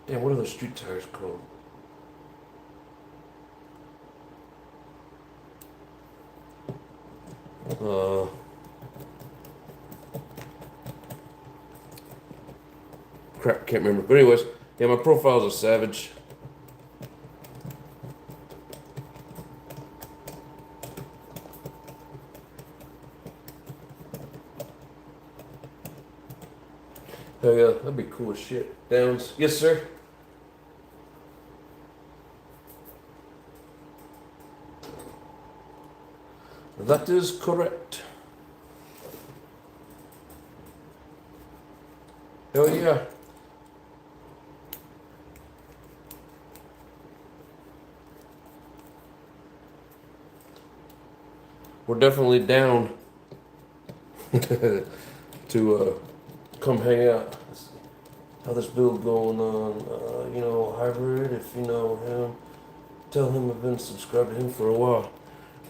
Damn, what are those street tires called? Crap, can't remember. But anyways, yeah, my profile is a Savage. Oh yeah, that'd be cool as shit. Downs. Yes, sir. That is correct. Hell yeah. We're definitely down to come hang out. How this build going on? Hybrid, if you know him, tell him I've been subscribed to him for a while.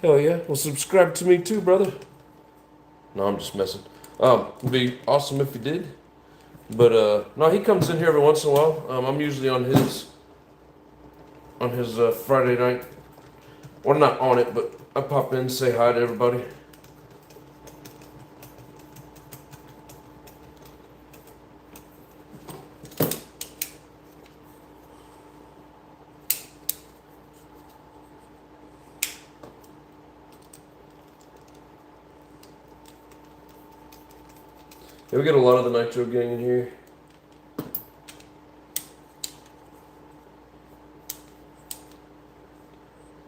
Hell yeah, well subscribe to me too, brother. No, I'm just messing. It'd be awesome if you did. But no, he comes in here every once in a while. I'm usually on his Friday night. Well, not on it, but I pop in, say hi to everybody. Yeah, we get a lot of the Nitro Gang in here.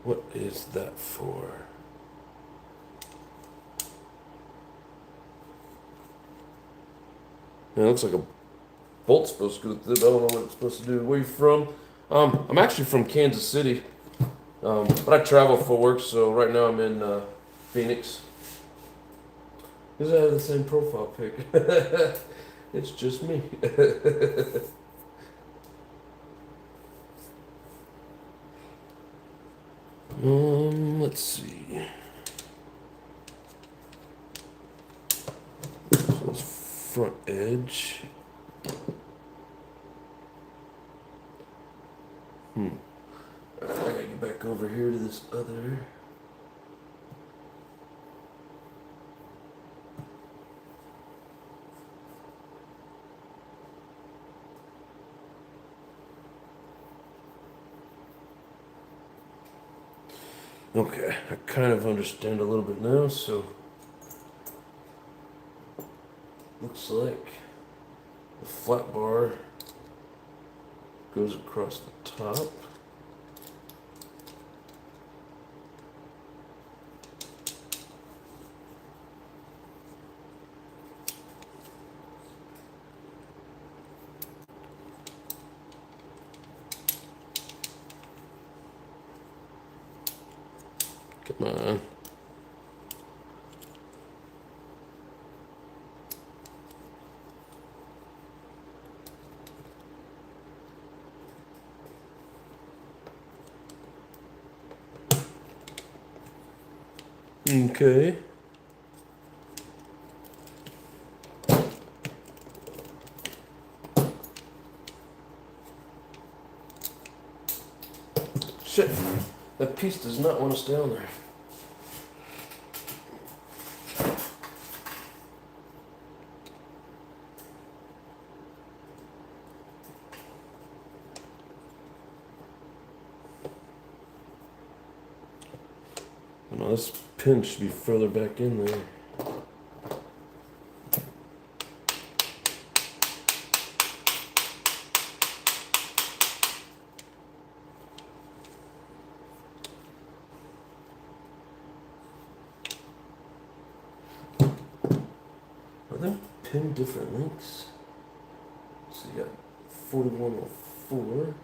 What is that for? Yeah, it looks like a bolt's supposed to go through it. I don't know what it's supposed to do. Where you from? I'm actually from Kansas City, but I travel for work. So right now I'm in Phoenix. Because I have the same profile pic. It's just me. Let's see. So it's front edge. I gotta get back over here to this other. Okay, I kind of understand a little bit now, so looks like the flat bar goes across the top. Come on. Okay. Shit, that piece does not want to stay on there. No, this pin should be further back in there. Are they pinned different links? So you got 4104.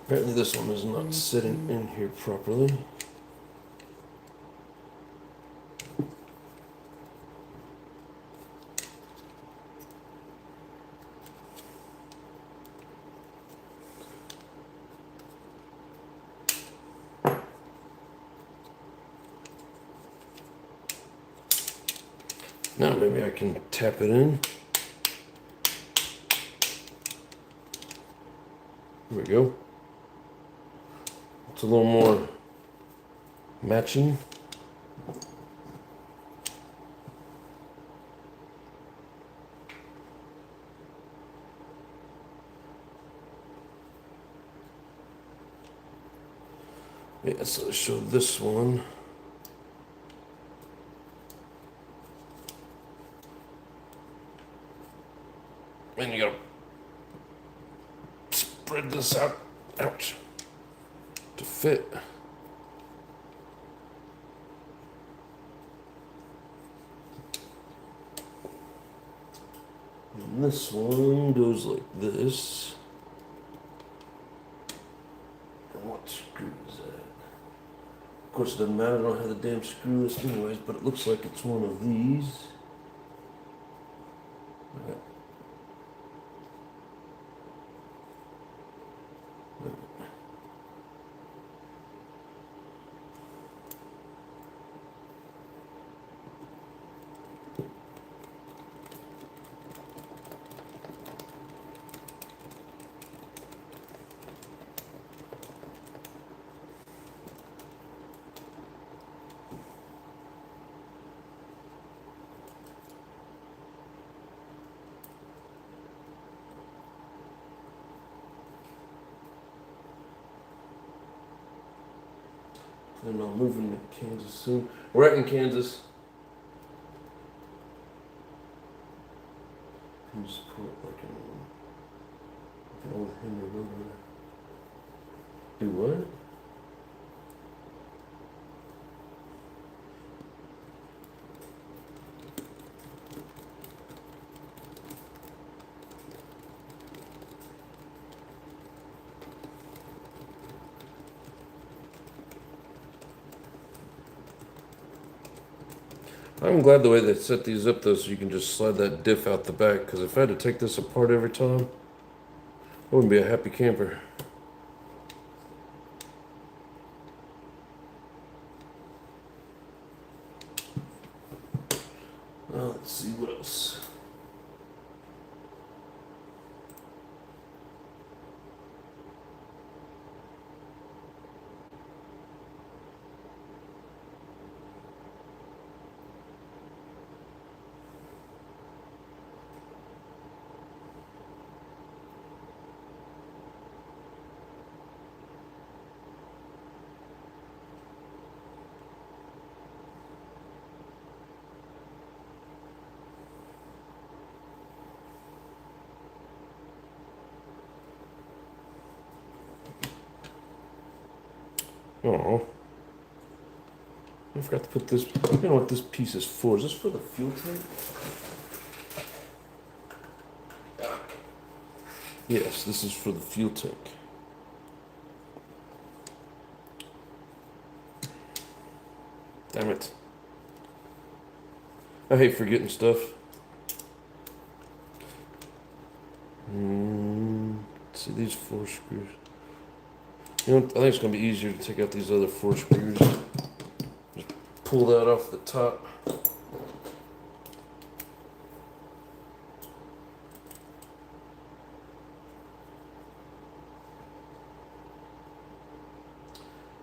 Apparently this one is not sitting in here properly. Now maybe I can tap it in. Here we go. It's a little more matching. Yeah, so show this one. And you gotta spread this out, ouch, to fit. And this one goes like this. And what screw is that? Of course, it doesn't matter, I don't have the damn screw list anyways, but it looks like it's one of these. Okay. And I'm moving to Kansas soon. We're out in Kansas. Can you just put like an old Henry River? Do what? I'm glad the way they set these up though, so you can just slide that diff out the back, because if I had to take this apart every time, I wouldn't be a happy camper. Let's see what else. Oh, I forgot to put this. I don't know what this piece is for. Is this for the fuel tank? Yes, this is for the fuel tank. Damn it. I hate forgetting stuff. Let's see, these 4 screws. You know, I think it's going to be easier to take out these other 4 screws. Just pull that off the top.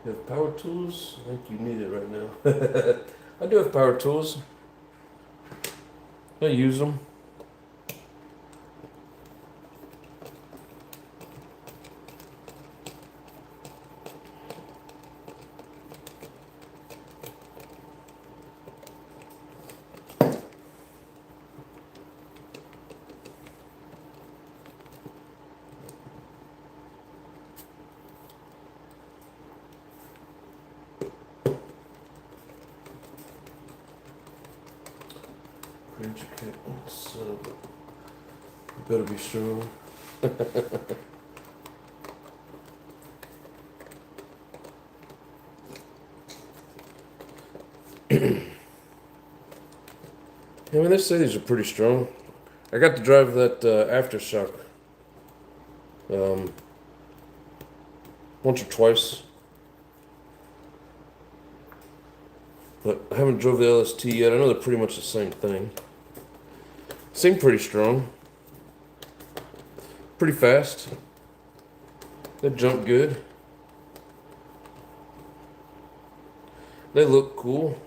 You have power tools? I think you need it right now. I do have power tools. I use them. So, better be strong. I mean, they say these are pretty strong. I got to drive that aftershock once or twice, but I haven't drove the LST yet. I know they're pretty much the same thing. Seem pretty strong, pretty fast. They jump good. They look cool.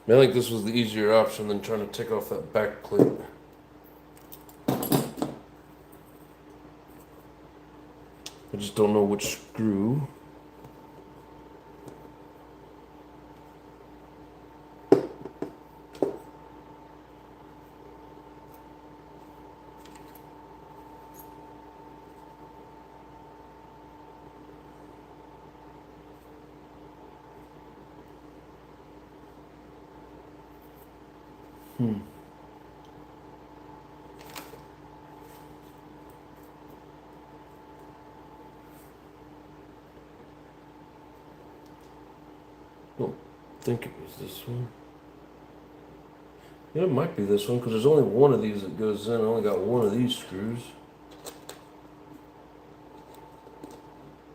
I think this was the easier option than trying to take off that back clip. I just don't know which screw. Don't think it was this one. Yeah, it might be this one because there's only one of these that goes in. I only got one of these screws.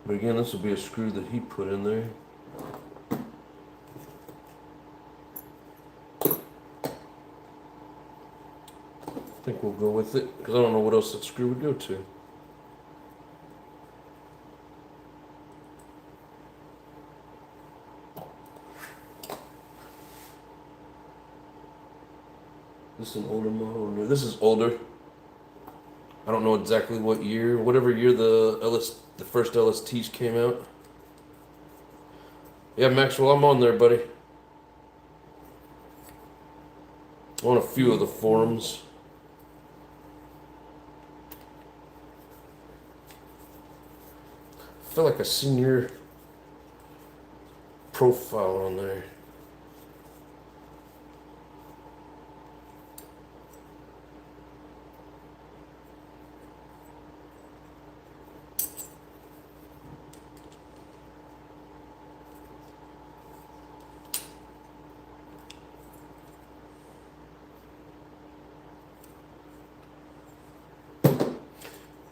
But again, this will be a screw that he put in there. I think we'll go with it because I don't know what else that screw would go to. This is an older model. This is older. I don't know exactly what year. Whatever year the first LSTs came out. Yeah, Maxwell, I'm on there, buddy. On a few of the forums. I feel like I seen your profile on there.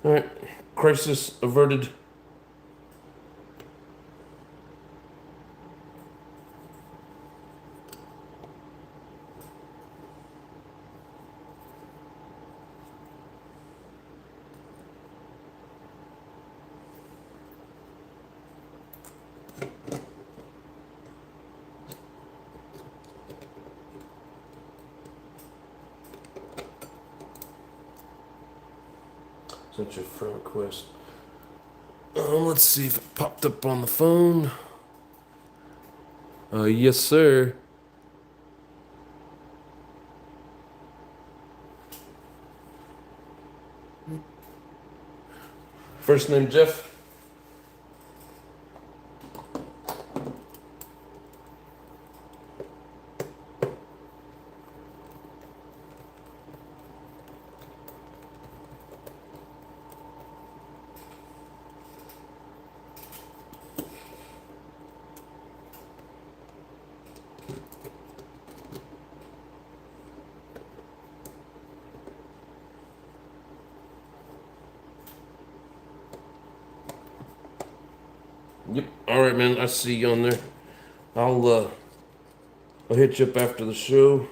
Alright, crisis averted. Sent your friend request. Let's see if it popped up on the phone. Yes, sir. First name Jeff. Yep. All right, man. I see you on there. I'll hit you up after the show.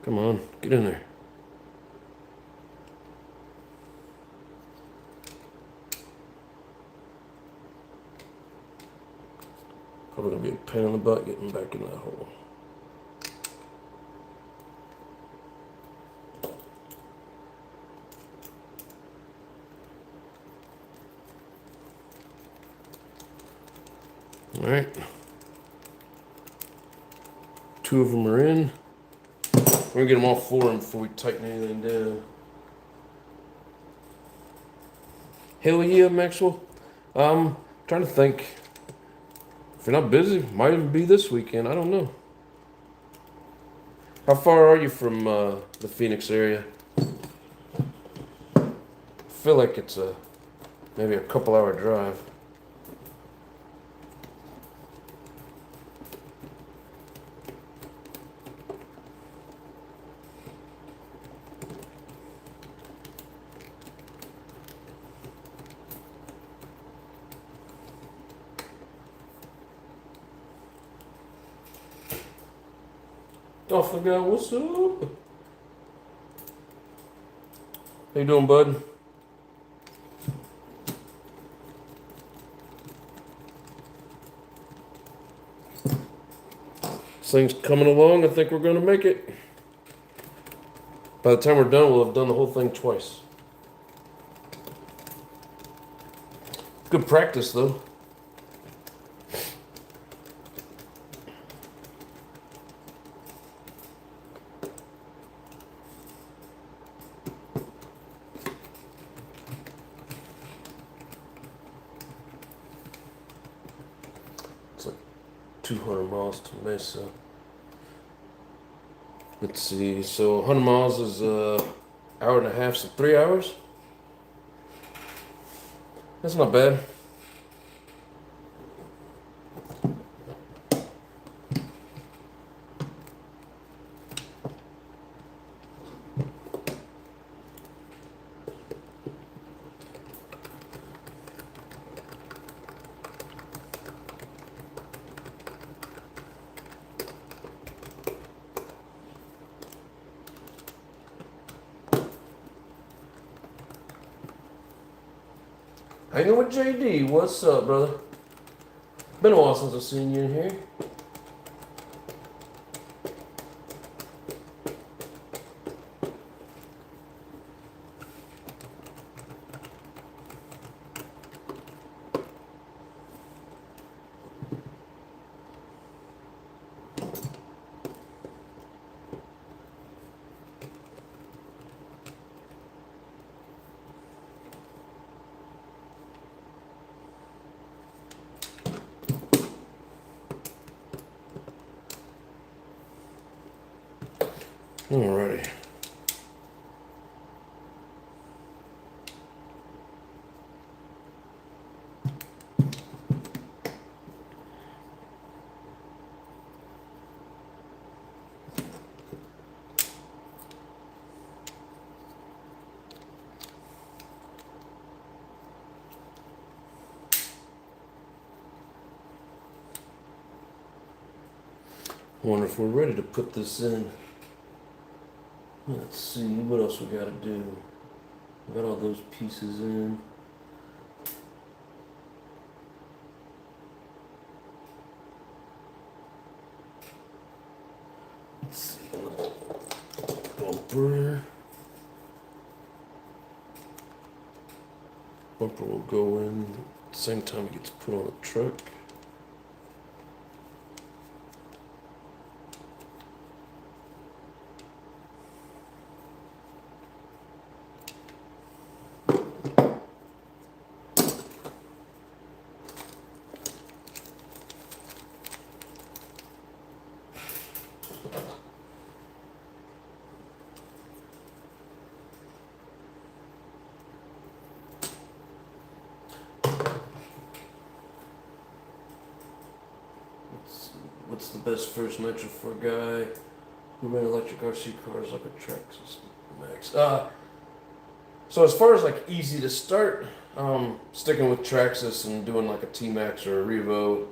Come on, get in there. Probably gonna be a pain in the butt getting back in that hole. All right. 2 of them are in. We're gonna get them all 4 in before we tighten anything down. Hell yeah, Maxwell. Trying to think. If you're not busy, might even be this weekend. I don't know. How far are you from the Phoenix area? I feel like it's maybe a couple-hour drive. Off the guy, what's up? How you doing, bud? This thing's coming along. I think we're gonna make it. By the time we're done, we'll have done the whole thing twice. Good practice, though. It's like 200 miles to Mesa. Let's see. So 100 miles is hour and a half, so 3 hours. That's not bad. Hanging with JD. What's up, brother? Been a while since I've seen you in here. Alrighty. Wonder if we're ready to put this in. Let's see, what else we gotta do? We got all those pieces in. Let's see, bumper. Bumper will go in at the same time it gets put on the truck. What's the best first nitro for a guy who ran electric RC cars like a Traxxas Max? So as far as like easy to start, sticking with Traxxas and doing like a T-Max or a Revo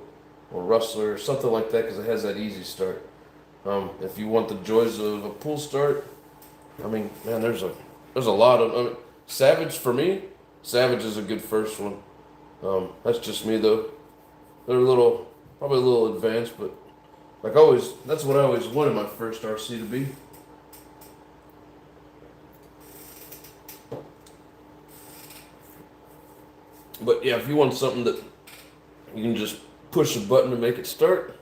or Rustler or something like that because it has that easy start. If you want the joys of a pull start, I mean, man, there's a lot of Savage for me. Savage is a good first one. That's just me though. They're probably a little advanced, but like always, that's what I always wanted my first RC to be. But yeah, if you want something that you can just push a button to make it start,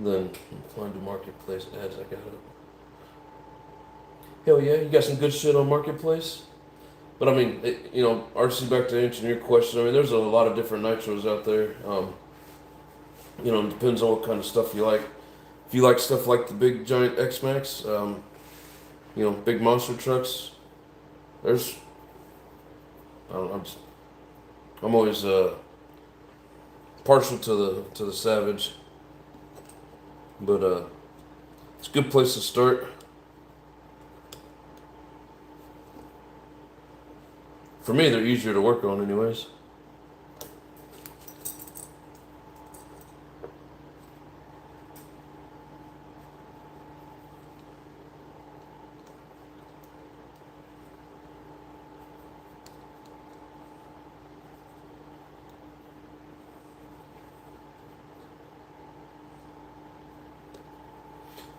then find a Marketplace ads. I got it. Hell yeah, you got some good shit on Marketplace. But I mean, RC, back to answering your question, I mean, there's a lot of different nitros out there. It depends on what kind of stuff you like. If you like stuff like the big giant X-Max, big monster trucks, there's, I don't know, I'm always partial to the Savage, but it's a good place to start. For me, they're easier to work on anyways.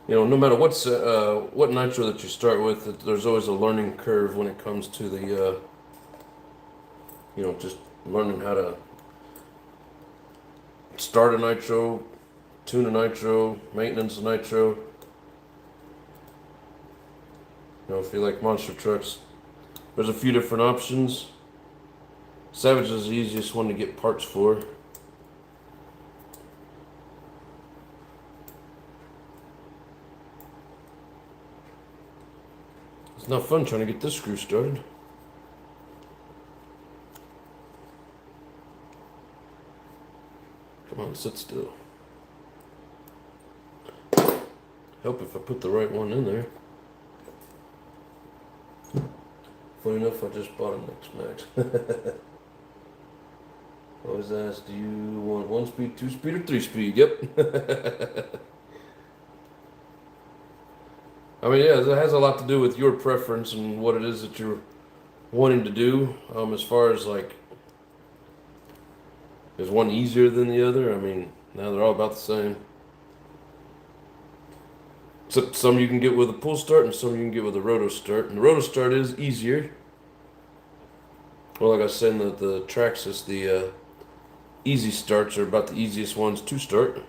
No matter what nitro that you start with, there's always a learning curve when it comes to the, just learning how to start a nitro, tune a nitro, maintenance a nitro. If you like monster trucks, there's a few different options. Savage is the easiest one to get parts for. It's not fun trying to get this screw started. Come on, sit still. Help if I put the right one in there. Funny enough, I just bought an X-Max. Always ask, do you want 1-speed, 2-speed, or 3-speed? Yep. I mean, yeah, it has a lot to do with your preference and what it is that you're wanting to do. As far as like, Is one easier than the other? I mean, now they're all about the same. Except some you can get with a pull start and some you can get with a roto start. And the roto start is easier. Well, like I was saying, the Traxxas, the easy starts are about the easiest ones to start.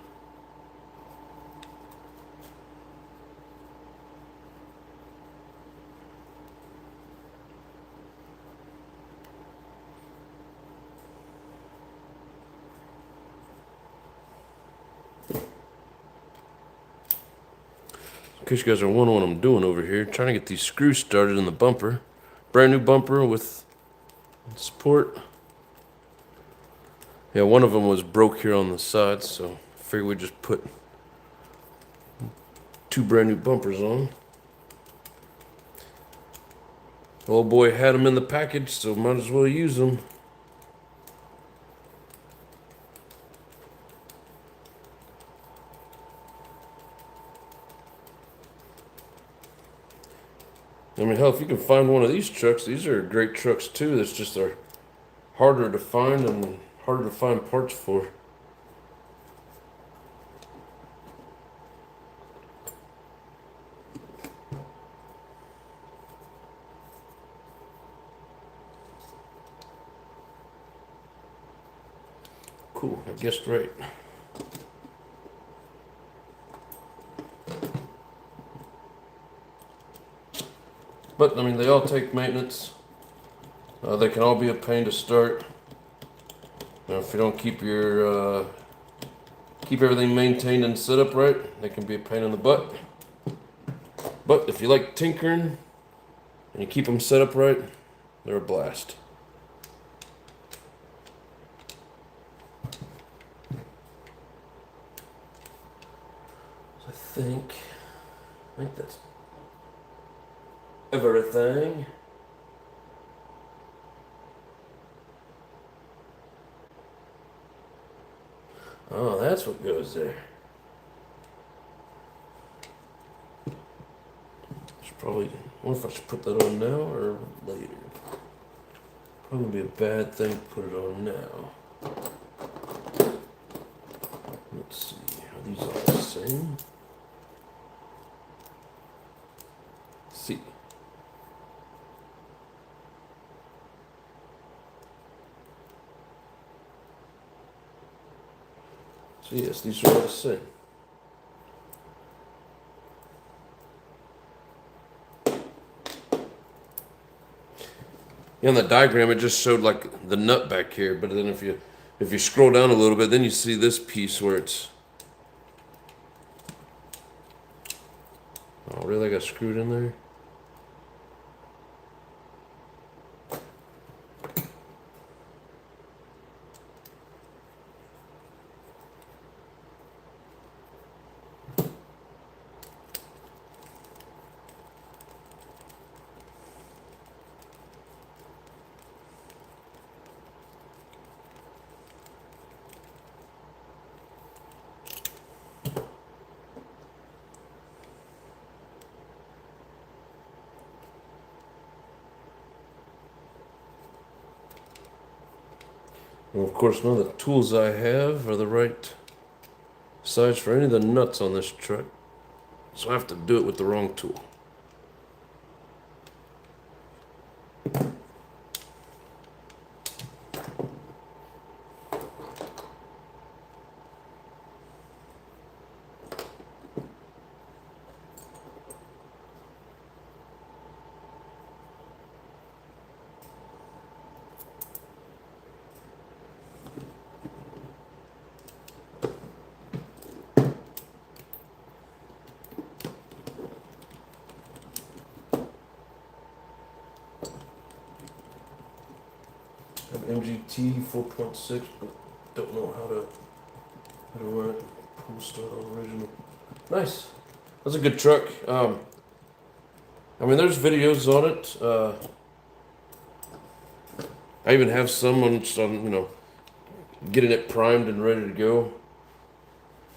In case you guys are wondering what I'm doing over here, trying to get these screws started in the bumper. Brand new bumper with support. Yeah, one of them was broke here on the side, so I figured we'd just put 2 brand new bumpers on. Old boy had them in the package, so might as well use them. I mean, hell, if you can find one of these trucks, these are great trucks too. That's just they're harder to find and harder to find parts for. Cool, I guessed right. But, I mean, they all take maintenance. They can all be a pain to start. Now, if you don't keep your, keep everything maintained and set up right, they can be a pain in the butt. But if you like tinkering and you keep them set up right, they're a blast. I think that's everything. Oh, that's what goes there. Should probably, I wonder if I should put that on now or later. Probably be a bad thing to put it on now. Let's see, are these all the same? Let's see. So yes, these are all the same. Yeah, on the diagram it just showed like the nut back here, but then if you scroll down a little bit, then you see this piece where it's. Oh, really? I got screwed in there? And of course, none of the tools I have are the right size for any of the nuts on this truck. So I have to do it with the wrong tool. MGT 4.6, but don't know how to run it. Pull start on original. Nice. That's a good truck. I mean, there's videos on it. I even have some on, getting it primed and ready to go.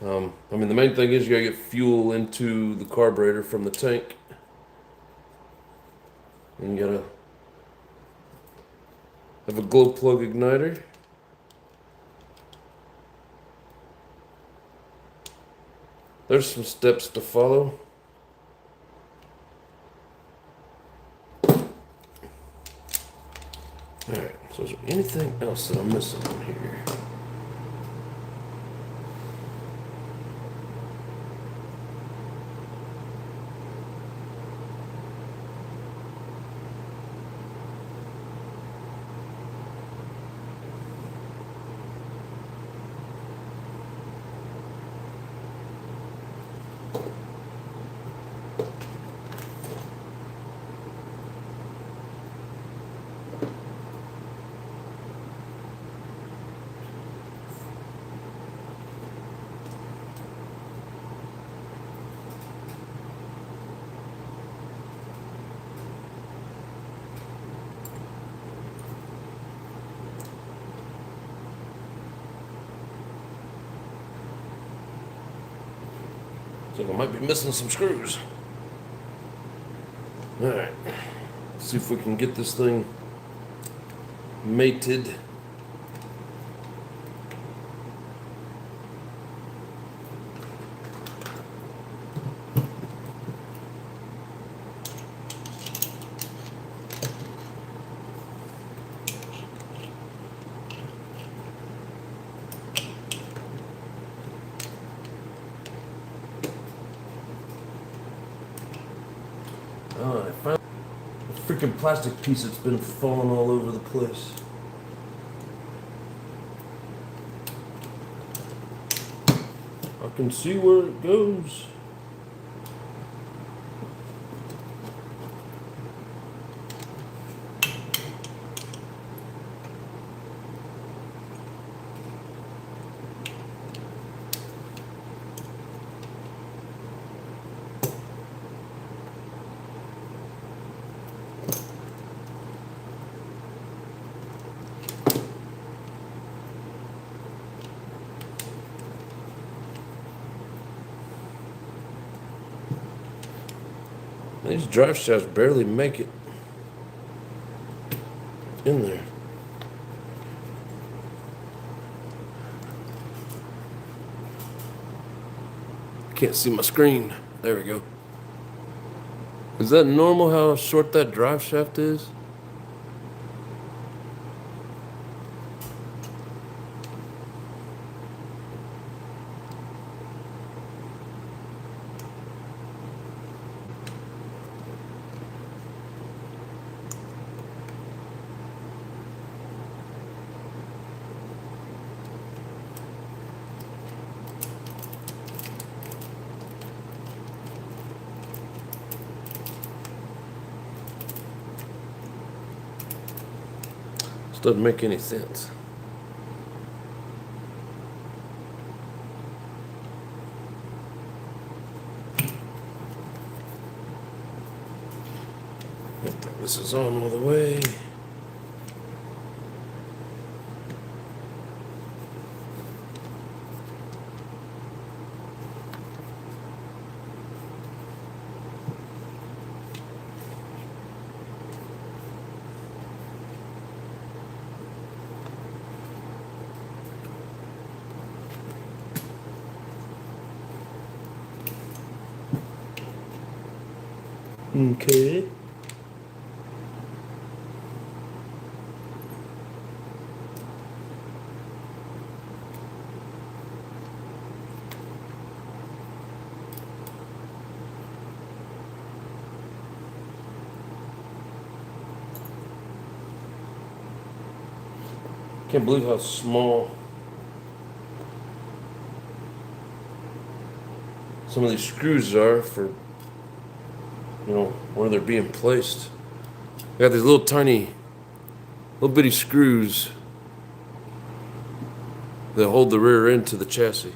I mean, the main thing is you gotta get fuel into the carburetor from the tank. And you gotta have a glow plug igniter. there's some steps to follow. Alright, so is there anything else that I'm missing on here? I think I might be missing some screws. Alright, let's see if we can get this thing mated. Oh, I found a freaking plastic piece that's been falling all over the place. I can see where it goes. These drive shafts barely make it in there. Can't see my screen. There we go. Is that normal how short that drive shaft is? This doesn't make any sense. This is on all the way. Okay. Can't believe how small some of these screws are for, you know, where they're being placed. They got these little tiny, little bitty screws that hold the rear end to the chassis.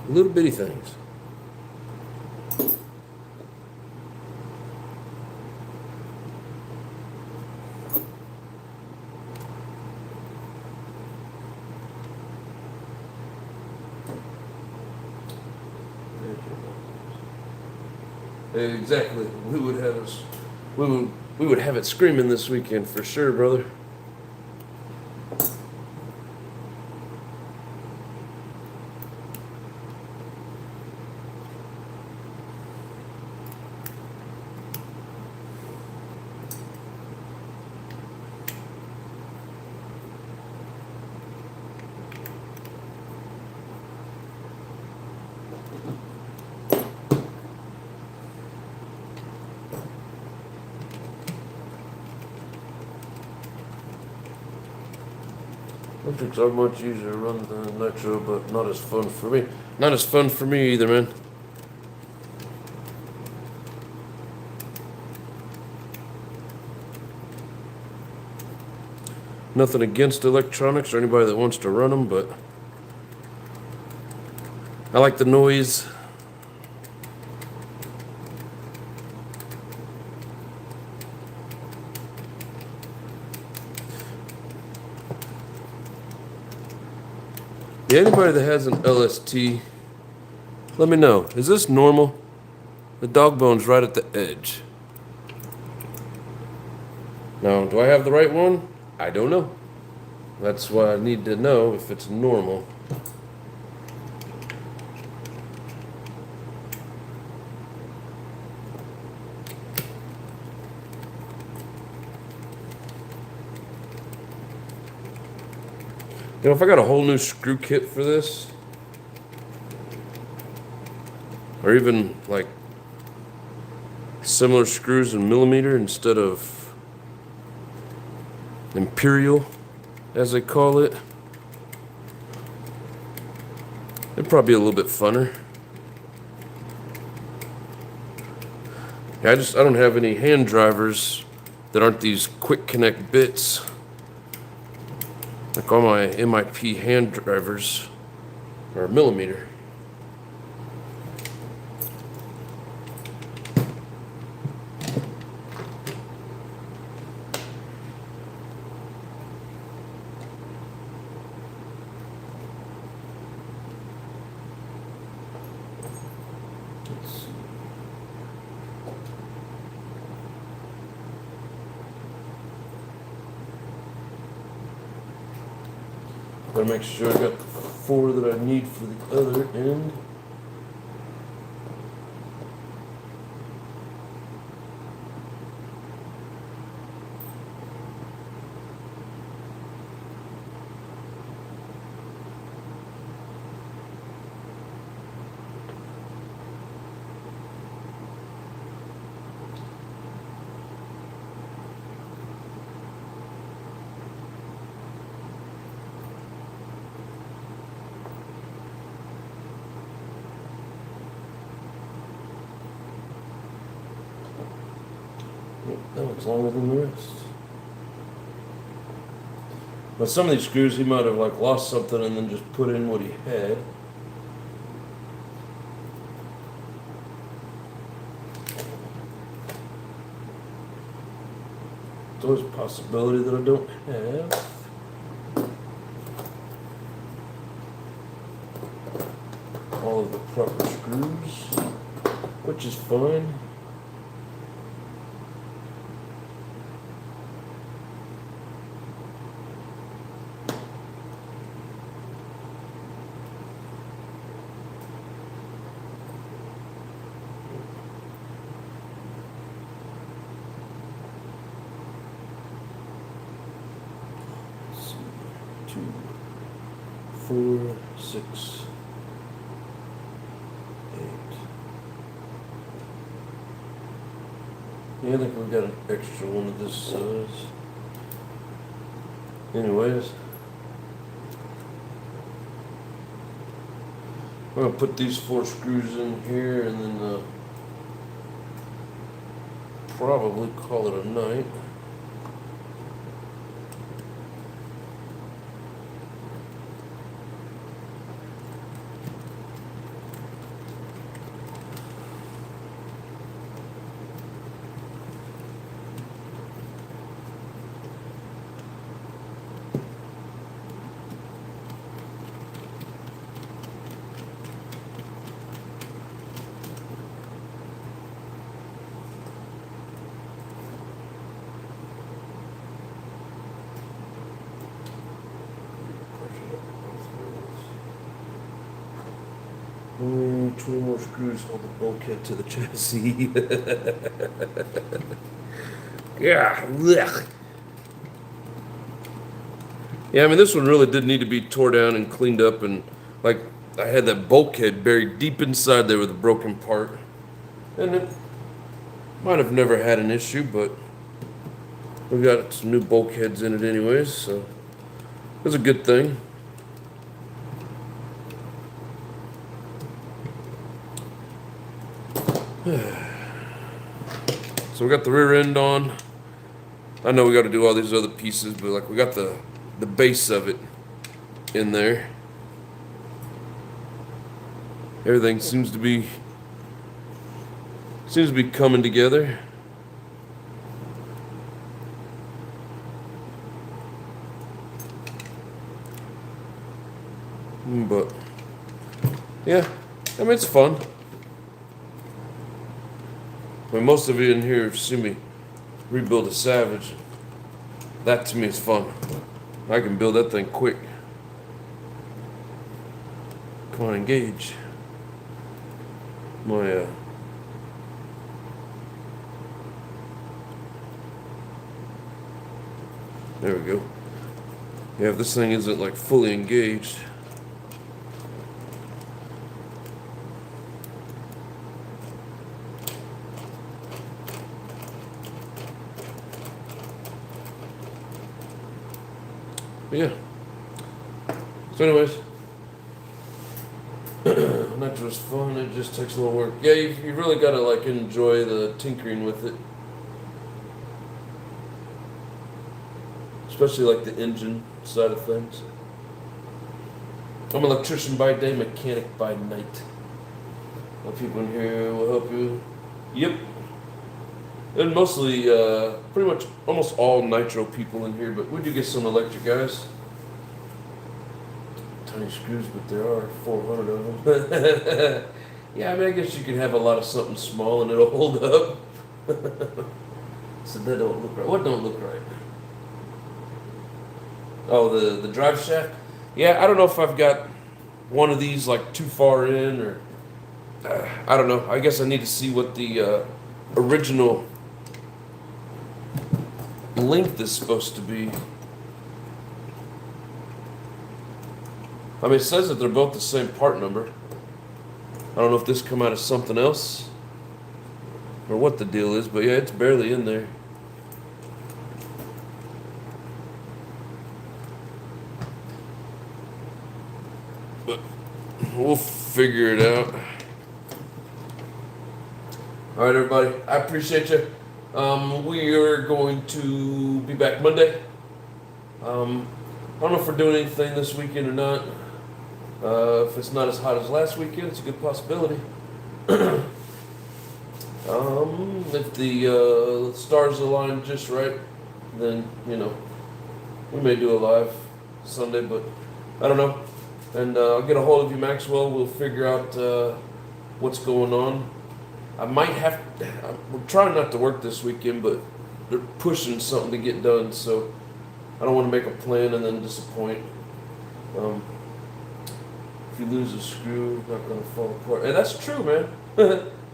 Little bitty things. Exactly. We would we would have it screaming this weekend for sure, brother. Electrics are much easier to run than nitro, but not as fun for me. Not as fun for me either, man. Nothing against electronics or anybody that wants to run them, but I like the noise. Yeah, anybody that has an LST, let me know. Is this normal? The dog bone's right at the edge. Now, do I have the right one? I don't know. That's why I need to know if it's normal. You know, if I got a whole new screw kit for this, or even like similar screws in millimeter instead of imperial, as they call it, it'd probably be a little bit funner. Yeah, I don't have any hand drivers that aren't these quick connect bits. Like all my MIP hand drivers are millimeter. Gotta make sure I got the 4 that I need for the other end. That looks longer than the rest. But some of these screws he might have like lost something and then just put in what he had. There's always a possibility that I don't have. All of the proper screws, which is fine. Let's see, 2, 4, 6, 8. Yeah, I think we've got an extra one of this size. Anyways, I'm gonna put these 4 screws in here and then probably call it a night. 20 more screws hold the bulkhead to the chassis. Yeah. Blech. Yeah, I mean, this one really did need to be tore down and cleaned up, and like I had that bulkhead buried deep inside there with a broken part, and it might have never had an issue, but we got some new bulkheads in it anyways, so it's a good thing. So we got the rear end on. I know we got to do all these other pieces, but like we got the base of it in there. Everything seems to be coming together. But yeah, I mean, it's fun. I mean, most of you in here have seen me rebuild a Savage. That to me is fun. I can build that thing quick. Come on, engage. My there we go. Yeah, if this thing isn't like fully engaged. But yeah. So anyways, Nitro's fun. It just takes a little work. Yeah, you really gotta like enjoy the tinkering with it, especially like the engine side of things. I'm an electrician by day, mechanic by night. The people in here will help you. Yep. And mostly, pretty much almost all Nitro people in here, but we do get some electric guys. Tiny screws, but there are 400 of them. Yeah, I mean, I guess you can have a lot of something small and it'll hold up. So that don't look right. What don't look right? Oh, the drive shaft? Yeah, I don't know if I've got one of these like too far in or... I don't know. I guess I need to see what the original length is supposed to be. I mean, it says that they're both the same part number. I don't know if this come out of something else or what the deal is, but yeah, it's barely in there. But we'll figure it out. All right, everybody. I appreciate you. We are going to be back Monday. I don't know if we're doing anything this weekend or not. If it's not as hot as last weekend, it's a good possibility. If the stars align just right, then, you know, we may do a live Sunday, but I don't know. And I'll get a hold of you, Maxwell. We'll figure out what's going on. I might have to, we're trying not to work this weekend, but they're pushing something to get done, so I don't want to make a plan and then disappoint. If you lose a screw, it's not going to fall apart. And that's true, man.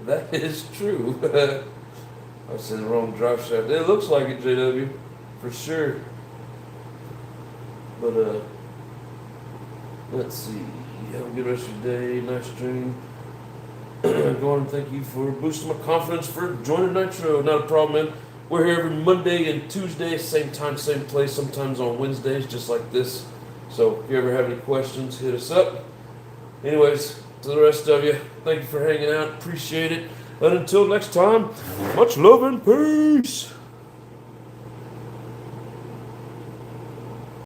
That is true. I said the wrong drive shaft. It looks like it, JW, for sure. But, let's see. Have a good rest of your day. Nice stream. Go on and thank you for boosting my confidence for joining Nitro. Not a problem, man. We're here every Monday and Tuesday, same time, same place, sometimes on Wednesdays, just like this. So if you ever have any questions, hit us up. Anyways, to the rest of you, thank you for hanging out. Appreciate it. And until next time, much love and peace.